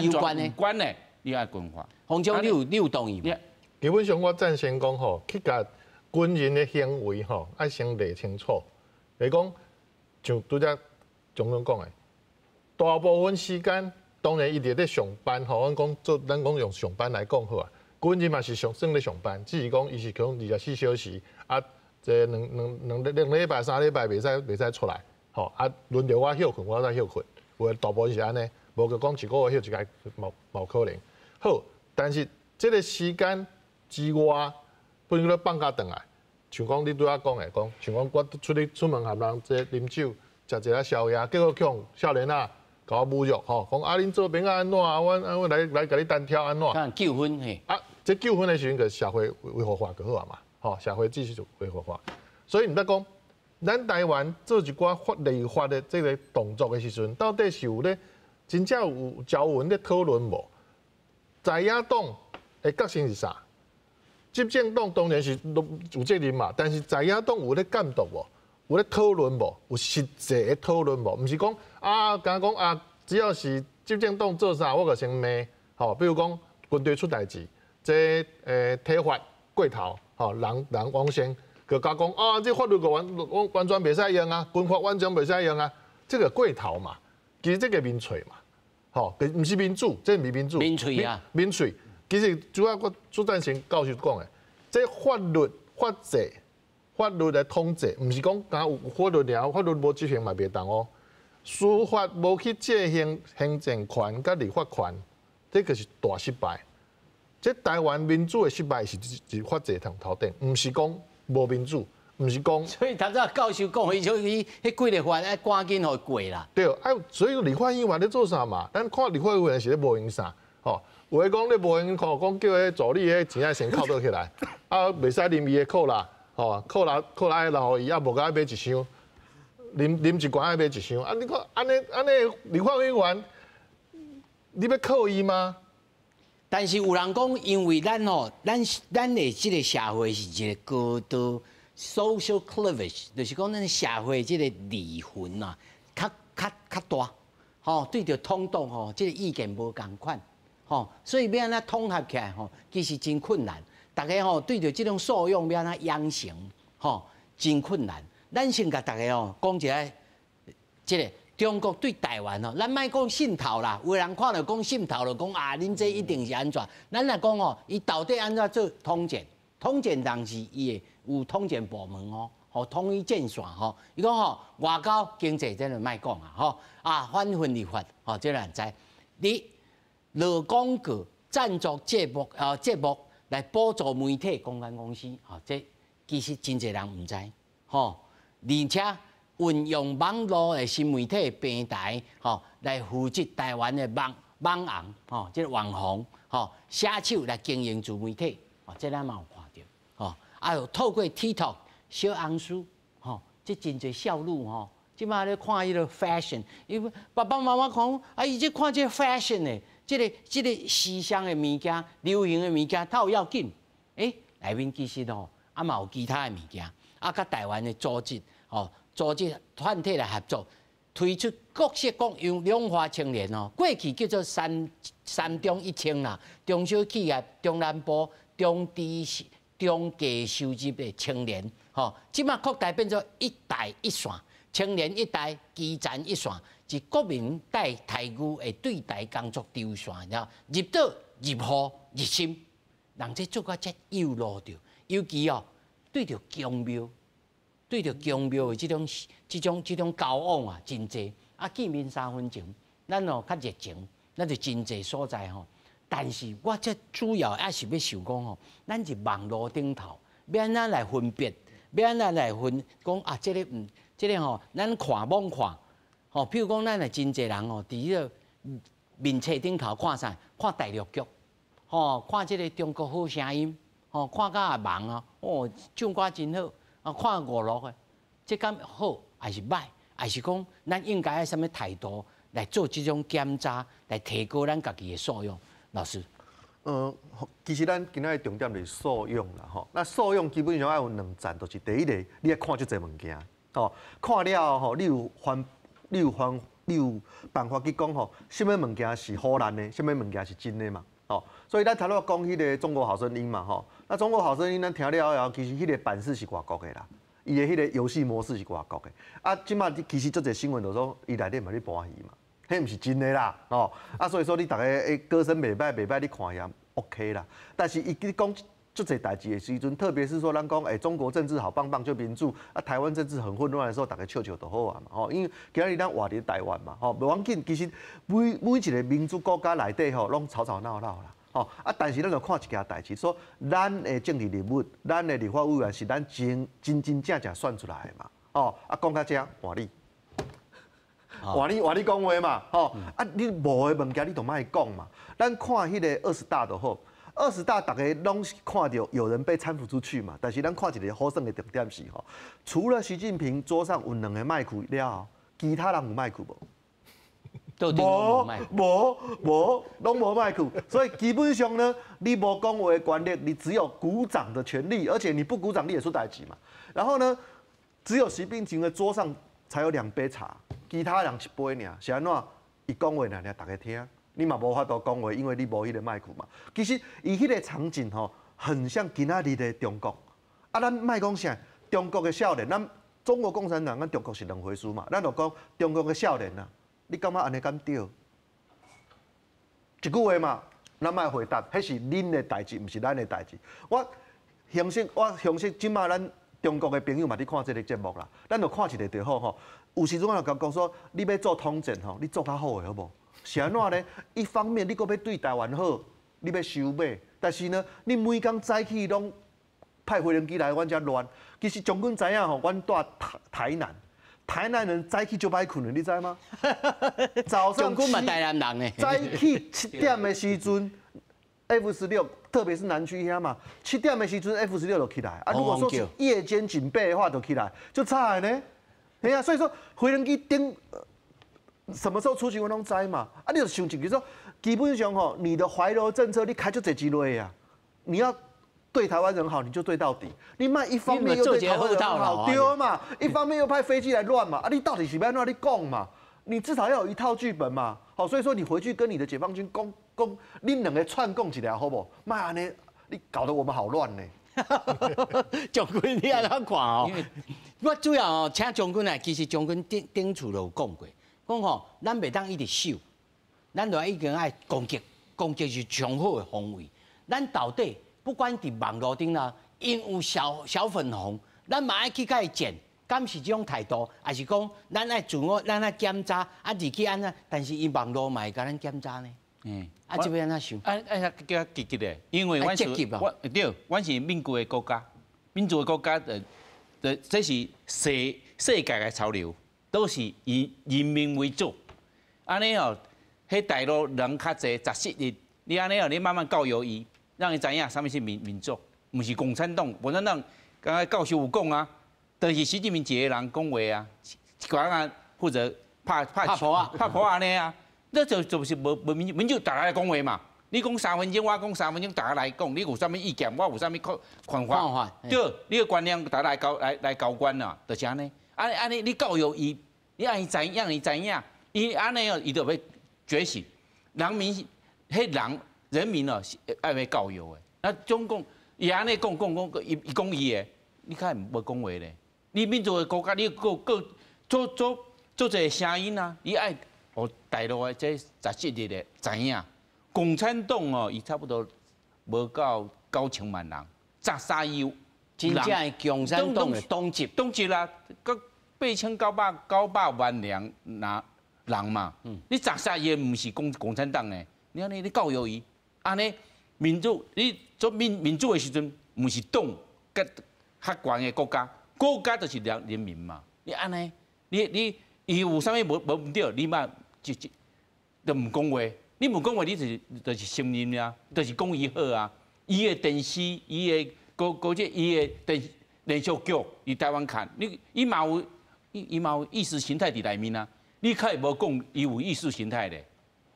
[SPEAKER 2] 有关的，你爱军法。
[SPEAKER 1] 洪总，你有同意吗？
[SPEAKER 4] 基本上我赞成讲吼，去甲军人的行为吼，爱先理清楚。来讲，像拄则总统讲的，大部分时间当然伊伫咧上班吼，咱讲用上班来讲好啊。军人嘛是算咧上班，只是讲伊是可能24小时啊，这两礼拜、3礼拜袂使出来，吼啊轮流我休困，我再休困，有大部分是安尼，无就讲一个月休一个冇可能。好，但是这个时间之外，不如咧放假转来，像讲你拄仔讲的，像讲我出门含人这啉酒，食一下宵夜，结果向少年仔甲我侮辱吼，讲啊恁做兵安怎啊？我来甲你单挑安怎？
[SPEAKER 1] 纠纷嘿。
[SPEAKER 4] 啊，这纠纷的时阵，个社会维护法就好啊嘛，吼，社会秩序就维护法。所以毋得讲，咱台湾做一寡立法的这个动作的时阵，到底是有咧真正有条文咧讨论无？在野党的角色是啥？执政党当然是有责任嘛，但是在野党有咧监督无？有咧讨论无？有实际的讨论无？毋是讲啊，敢讲啊，只要是执政党做啥，我就先骂。吼，比如讲军队出代志，这体罚过头，吼人枉先，就讲啊，这法律个完全袂使用啊，军法完全袂使用啊，这个过头嘛，其实这个民粹嘛。吼，毋是民主，这毋是民主。
[SPEAKER 1] 民粹啊！
[SPEAKER 4] 民粹，其实主要我朱赞成教授讲的，这法律法制、法律的统制，毋是讲敢有法律了，法律无执行嘛袂当哦。司法无去界限行政权甲立法权，这个是大失败。这台湾民主的失败是法制头顶，毋是讲无民主。毋是讲，
[SPEAKER 1] 所以头早教授讲，伊就迄几个法爱赶紧互过啦。
[SPEAKER 4] 对，所以立法院员咧做啥嘛？咱看立法院员是咧无用啥，吼。有诶讲咧无用，讲叫迄助理迄钱爱先扣倒起来，啊，袂使啉伊诶扣啦，吼，扣啦爱留伊，啊，无甲爱买一箱，啉一罐爱买一箱，啊，你看安尼立法院员，你要扣伊吗？
[SPEAKER 1] 但是有人讲，因为咱的即个社会是一个高度。social cleavage 就是讲，咱社会即个离婚啊，较大，吼，对着统党吼，即个意见无共款，吼，所以要安怎统合起来吼，其实真困难。大家吼对着即种素养要安怎养成，吼，真困难。咱先甲大家吼讲一下，即个中国对台湾吼，咱莫讲渗透啦，有人看到讲渗透就讲啊，恁这一定是安怎？咱来讲吼，伊到底安怎做统战？统战当时伊会有统战部门哦，吼统一战线吼。伊讲吼外交经济这个莫讲啊，吼啊反分立法吼，这个人知。你落广告赞助节目来补助媒体公关公司，吼这其实真侪人毋知，吼而且运用网络的新媒体平台，吼来扶植台湾的网红，吼这个网红，吼写手来经营自媒体，吼这咱嘛有看。吼，还有透过 TikTok 小红书，吼，这真侪少女吼，即马咧看迄个 fashion， 因为爸爸妈妈讲，啊，伊即看这 fashion 的，这个时尚的物件、流行的物件，它有要紧。内面其实吼，啊嘛有其他的物件，啊，甲台湾的组织，吼，组织团体来合作，推出各式各样两化青年哦，过去叫做三中一青啦，中小企业、中南部、中低收入的青年，吼，即马扩大变做一代一线，青年一代，基层一线，是国民带台语的对台工作丢线，然后入岛、入户、入心，人这做个遮有路着，尤其哦，对着宫庙的这种交往啊，真济。啊，见面3分钟，咱哦较热情，咱就真济所在吼。但是我这主要还是要想讲吼，咱是网络顶头，要安怎来分别，要安怎来分讲啊？这个吼，咱看网看，吼，譬如讲，咱也真侪人哦，伫迄个面册顶头看啥？看大陆剧，吼，看即个中国好声音，吼，看甲也忙啊，哦，唱歌真好，啊，看娱乐的，这敢好还是歹？还是讲咱应该爱什么态度来做这种检查，来提高咱家己的素养？老师，
[SPEAKER 3] 其实咱今仔的重点就是素养啦，吼。那素养基本上要有2站，就是第一个，你要看足侪物件，吼，看了吼，你有办法去讲吼，什么物件是唬烂的，什么物件是真的嘛，吼。所以咱头拄讲迄个《中国好声音》嘛，吼，那《中国好声音》咱听了后，其实迄个版式是外国的啦，伊的迄个游戏模式是外国的。啊，即马其实足侪新闻就说，伊内底嘛咧搬戏嘛，迄毋是真的啦，吼。啊，所以说你大家歌声袂歹，你看也 OK 啦。但是伊讲足侪代志的时阵，特别是说咱讲中国政治好棒棒就民主，啊台湾政治很混乱的时候，大家笑就好啊嘛，吼，因为今日咱活伫台湾嘛，吼，袂要紧，其实每一个民主国家内底吼，拢吵吵闹闹啦，吼，啊，但是咱就看一件代志，说咱的政治人物，咱的立法委员是咱真正选出来的嘛，吼，啊，讲到这换你。换你讲话嘛，吼，啊，你无的物件你就莫讲嘛。咱看迄个20大就好，20大大家拢是看到有人被搀扶出去嘛。但是咱看一个好耍的重点是吼，除了习近平桌上有2个麦克了，其他人有麦克无？无，拢无麦克。所以基本上呢，你无讲话的权利，你只有鼓掌的权利，而且你不鼓掌你也出代志嘛。然后呢，只有习近平的桌上才有2杯茶。其他人1杯尔，是安怎？伊讲话尔，大家听，你嘛无法度讲话，因为你无迄个麦克嘛。其实伊迄个场景吼，很像今仔日的中国。啊，咱莫讲啥，中国的少年，咱中国共产党跟中国是2回事嘛。咱就讲中国的少年啊，你感觉安尼敢对？一句话嘛，咱莫回答，迄是恁的代志，毋是咱的代志。我相信即马咱中国的朋友嘛，伫看这个节目啦，咱就看一个就好吼。有时阵我就讲说，你要做统战吼，你做较好的好无？是安怎呢？一方面你阁要对台湾好，你要收买，但是呢，你每工早起拢派飞行机来阮遮乱。其实将军知影吼，阮住台南，台南人早起就歹困的，你知吗？早上
[SPEAKER 1] 将军嘛台南人呢。
[SPEAKER 3] 早起7点的时阵 ，F16，特别是南区遐嘛，7点的时阵 F16就起来。啊，如果说是夜间警备的话，就起来，就差的呢。对啊，所以说飞行机顶什么时候出去我拢知嘛。啊，你就想一个说，基本上吼，你的怀柔政策你开就这几类啊，你要对台湾人好，你就对到底。你卖一方面又对台湾人好，对嘛？一方面又派飞机来乱嘛。啊，你到底是要哪里讲嘛？你至少要有一套剧本嘛。好，所以说你回去跟你的解放军讲，恁2个串讲起来好不好？卖安尼，你搞得我们好乱呢。
[SPEAKER 1] 将军，你安怎看哦？我主要哦，请将军来，其实将军顶厝就有讲过，讲吼，咱袂当一直守，咱就已经爱攻击是上好的防卫。咱到底不管伫网络顶啦，因有小粉红，咱嘛爱去甲伊战，敢是这种态度，还是讲咱爱自我，咱爱检查，啊入去安怎？但是伊网络嘛会甲咱检查呢？啊，这边安怎想？
[SPEAKER 2] 叫积极的，因为阮是民主的国家，民主的国家这是世界的潮流，都是以人民为主。安尼哦，迄大陆人较济，17日，你安尼哦，你慢慢教育伊，让伊知影啥物是民主，毋是共产党。共产党刚才教授有讲啊，就是习近平一个人讲话啊，一个人负责拍婆安尼啊。那就是无民主，大家来讲话嘛。你讲3分钟，我讲3分钟，大家来讲。你有啥物意见，我有啥物看法。对，你个观念大家来交关啦，就是安尼。安尼，你教育伊，你让伊知影，伊安尼哦，伊就要觉醒。人民人民哦，爱要教育的。那中共伊安尼讲，伊讲伊的，你看无讲话咧。你民主的国家，你个做一个声音啊，你爱。哦，大陆的这17日的知影，共产党哦，伊差不多无到9000万人，13亿
[SPEAKER 1] 真正的共产党的党籍
[SPEAKER 2] 啦，个8900万人嘛，你13亿唔是共产党的，你安尼你教育伊，安尼民主，你做民主的时阵，唔是党甲较悬的国家就是人民嘛，你安尼，你伊有啥物无唔对，你嘛就唔讲话，你唔讲话，你就是承认啊，就是讲伊好啊。伊的电视，伊的高即伊的连续剧，伫台湾看，伊嘛有意识形态伫内面啊。你较会无讲伊有意识形态咧，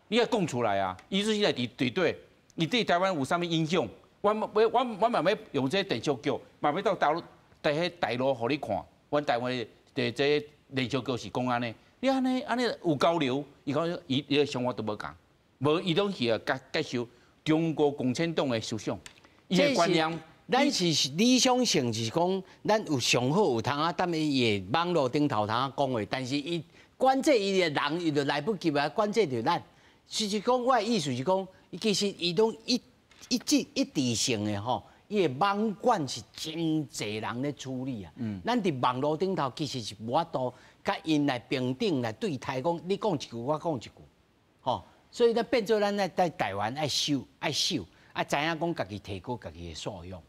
[SPEAKER 2] 你要讲出来啊！意识形态伫对，伊对台湾有啥物影响？我嘛要用这电视剧，嘛要到大陆互你看，阮台湾的这连续剧是讲安尼，你安尼有交流，伊讲伊的想法都无共，无伊拢是接受中国共产党的思想，伊的观念。
[SPEAKER 1] 咱是理想性是讲，咱有上好有通啊，踮伊的网络顶头通啊讲话，但是伊管制伊的人，伊就来不及啊，管制着咱。是讲我的意思是讲，其实伊拢一致性的吼，伊的网管是真侪人咧处理啊。咱伫网络顶头其实是无法度甲因来平等来对待讲，你讲一句我讲一句，吼，所以咱变做咱在台湾爱知影讲家己提高家己的素养。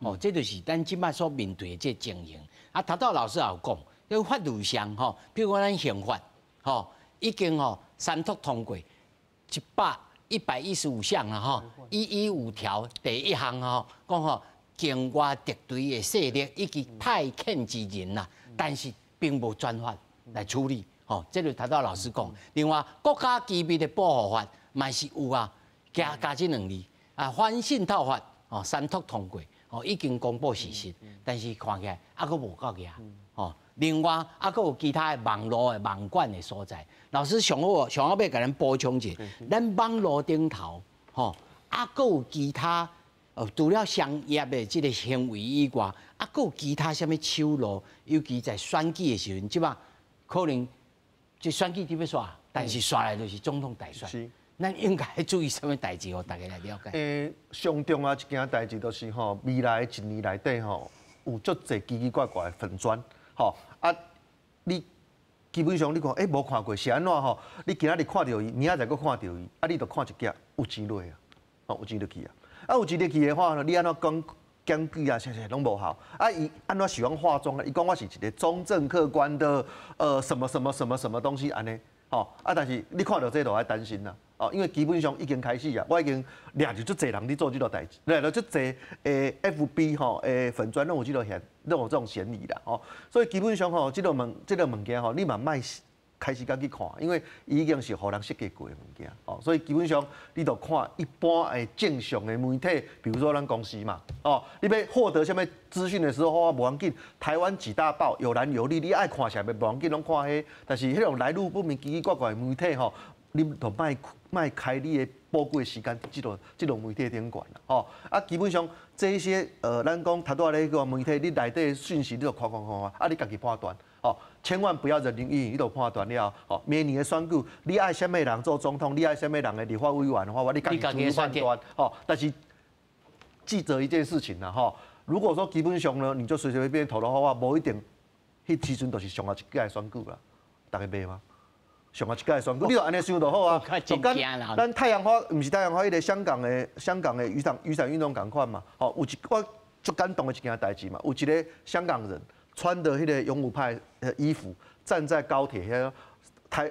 [SPEAKER 1] 哦，这就是咱即摆所面对的这情形。啊，头道老师也有讲，因为法律上吼，比如讲咱刑法吼，已经吼3读通过115项啦吼，115条第1项吼，讲吼境外敌对的势力以及派遣之人啦，但是并无专法来处理。吼，这就头道老师讲。另外，国家机密的保护法嘛是有啊，加这2字啊，反渗透法哦3读通过。哦，已经公布事实，但是看起来还佫无够个哦。另外还佫有其他的网络的网管的所在。老师上后要甲咱补充者，咱网络顶头吼，还佫有其他除了商业的这个行为以外，还佫有其他什么手路，尤其在选举的时阵，即马可能这选举特别刷，但是刷来就是总统大选。咱应该注意什么代志？互大家来了解。
[SPEAKER 3] 上重要一件代志就是吼，未来1年内底吼，有足侪奇奇怪怪的粉砖，吼啊，你基本上你看，无看过是安怎吼？你今仔日看到伊，明仔载佫看到伊，啊，你着看一夹有钱落啊，吼有钱落去啊，啊有钱落去的话呢，你安怎讲检举啊，拢无效。啊，伊安怎喜欢化妆啊？伊讲我是一个中正客观的什么东西安尼，吼啊，但是你看到这都爱担心啦。哦，因为基本上已经开始啊，我已经掠着足侪人伫做这个代志，掠着足侪FB 吼粉专拢有这个拢有这种嫌疑啦，哦，所以基本上吼，这个物件吼，你嘛莫开始敢去看，因为已经是互人设计过的物件，哦，所以基本上你着看一般的正常的媒体，比如说咱公司嘛，哦，你要获得什么资讯的时候，无要紧，台湾几大报有蓝有绿，你爱看啥物无要紧，拢看迄，但是迄种来路不明、奇奇怪怪的媒体吼。你就莫开你的宝贵时间，这种媒体顶管啦，吼啊，基本上这一些咱讲头拄仔咧个媒体，你内底讯息你就看，啊，你家己判断，吼，千万不要人云亦云，你就判断了，吼，明年的选举，你爱什么人做总统，你爱什么人的立法委员的话，你家己自己判断，吼，但是记着一件事情啦，吼，如果说基本上呢，你就随随便便投的话，无一定，迄时阵就是上下一届选举啦，大家买吗？上下一届选举，你就安尼想就好啊。就跟咱太阳花，毋是太阳花，迄个香港的雨伞运动共款嘛。吼，有一我足感动的一件代志嘛，有一个香港人穿的迄个勇武派衣服，站在高铁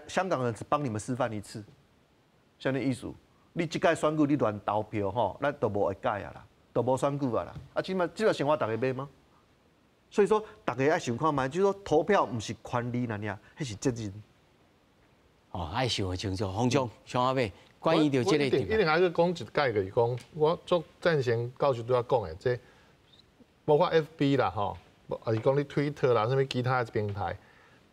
[SPEAKER 3] 香港人只帮你们示范一次，啥物意思？你即届选举你乱投票吼，咱都无会改啊啦，都无选举啊啦。啊，即个想法大家买吗？所以说，大家爱想看嘛，就是说投票毋是权利那尔，迄是责任。
[SPEAKER 1] 哦，爱想个清楚，洪总，上阿尾关于着这个
[SPEAKER 4] 一定还是讲一届就是讲，我足赞成教授对我讲的，这包括 FB 啦吼，还是讲你 Twitter 啦，什么其他的平台，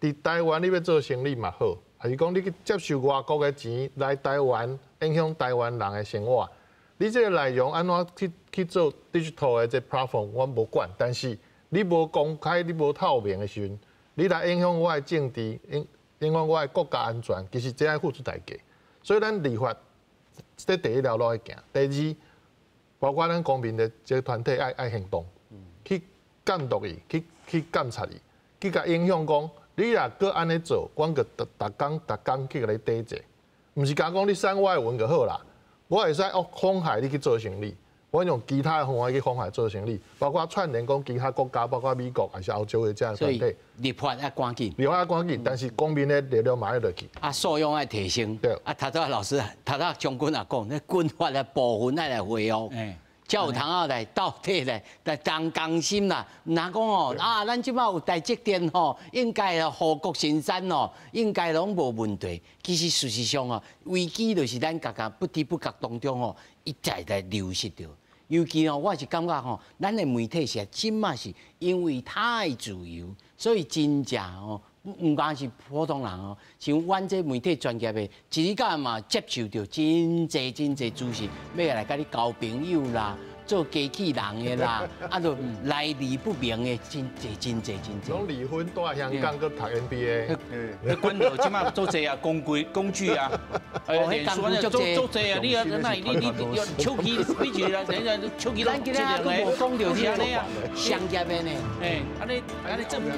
[SPEAKER 4] 伫台湾你要做生意嘛好，还是讲你去接受外国的钱来台湾，影响台湾人的生活，你这个内容安怎去做 digital 的这 platform， 我无管，但是你无公开，你无透明的时阵，你来影响我的政治。影响我的国家安全，其实这爱付出代价。所以咱立法这第一条路要行，第二，包括咱公民的这个团体爱行动，去监督伊，去监察伊，去甲影响讲，你若搁安尼做，阮个逐工去甲你抵制，毋是讲你删我的文就好啦，我会使恐吓你去做生意，我用其他的方法去方法做生理，包括串联讲其他国家，包括美国还是欧洲的这样团体。
[SPEAKER 1] 立法要赶紧，
[SPEAKER 4] 立法要赶紧，但是公民的力量马上落去。
[SPEAKER 1] 素养要提升。
[SPEAKER 4] 对。
[SPEAKER 1] 头早老师，头早将军也讲，那军法的部分要来恢复。才有通啊来斗体来同心啦。唔通讲哦，咱即摆有台积电吼，应该护国神山哦，应该拢无问题。其实事实上哦，危机就是咱家不知不觉当中哦，一再在流失掉。尤其哦，我是感觉吼，咱的媒体是即马是因为太自由，所以真正哦。唔单是普通人哦，像阮这媒体专业的，一日到晚接受到真侪资讯，要来甲你交朋友啦，做机器人的啦，就来历不明的真侪。
[SPEAKER 4] 拢离婚，住香港，搁读 NBA。
[SPEAKER 2] 管到即马做侪啊，工具啊，
[SPEAKER 1] 脸书啊，
[SPEAKER 2] 做侪啊，你啊，你手机比起来，人家手机
[SPEAKER 1] 咱今日无讲到是
[SPEAKER 2] 安尼啊，
[SPEAKER 1] 商业的呢，
[SPEAKER 2] 安尼政府。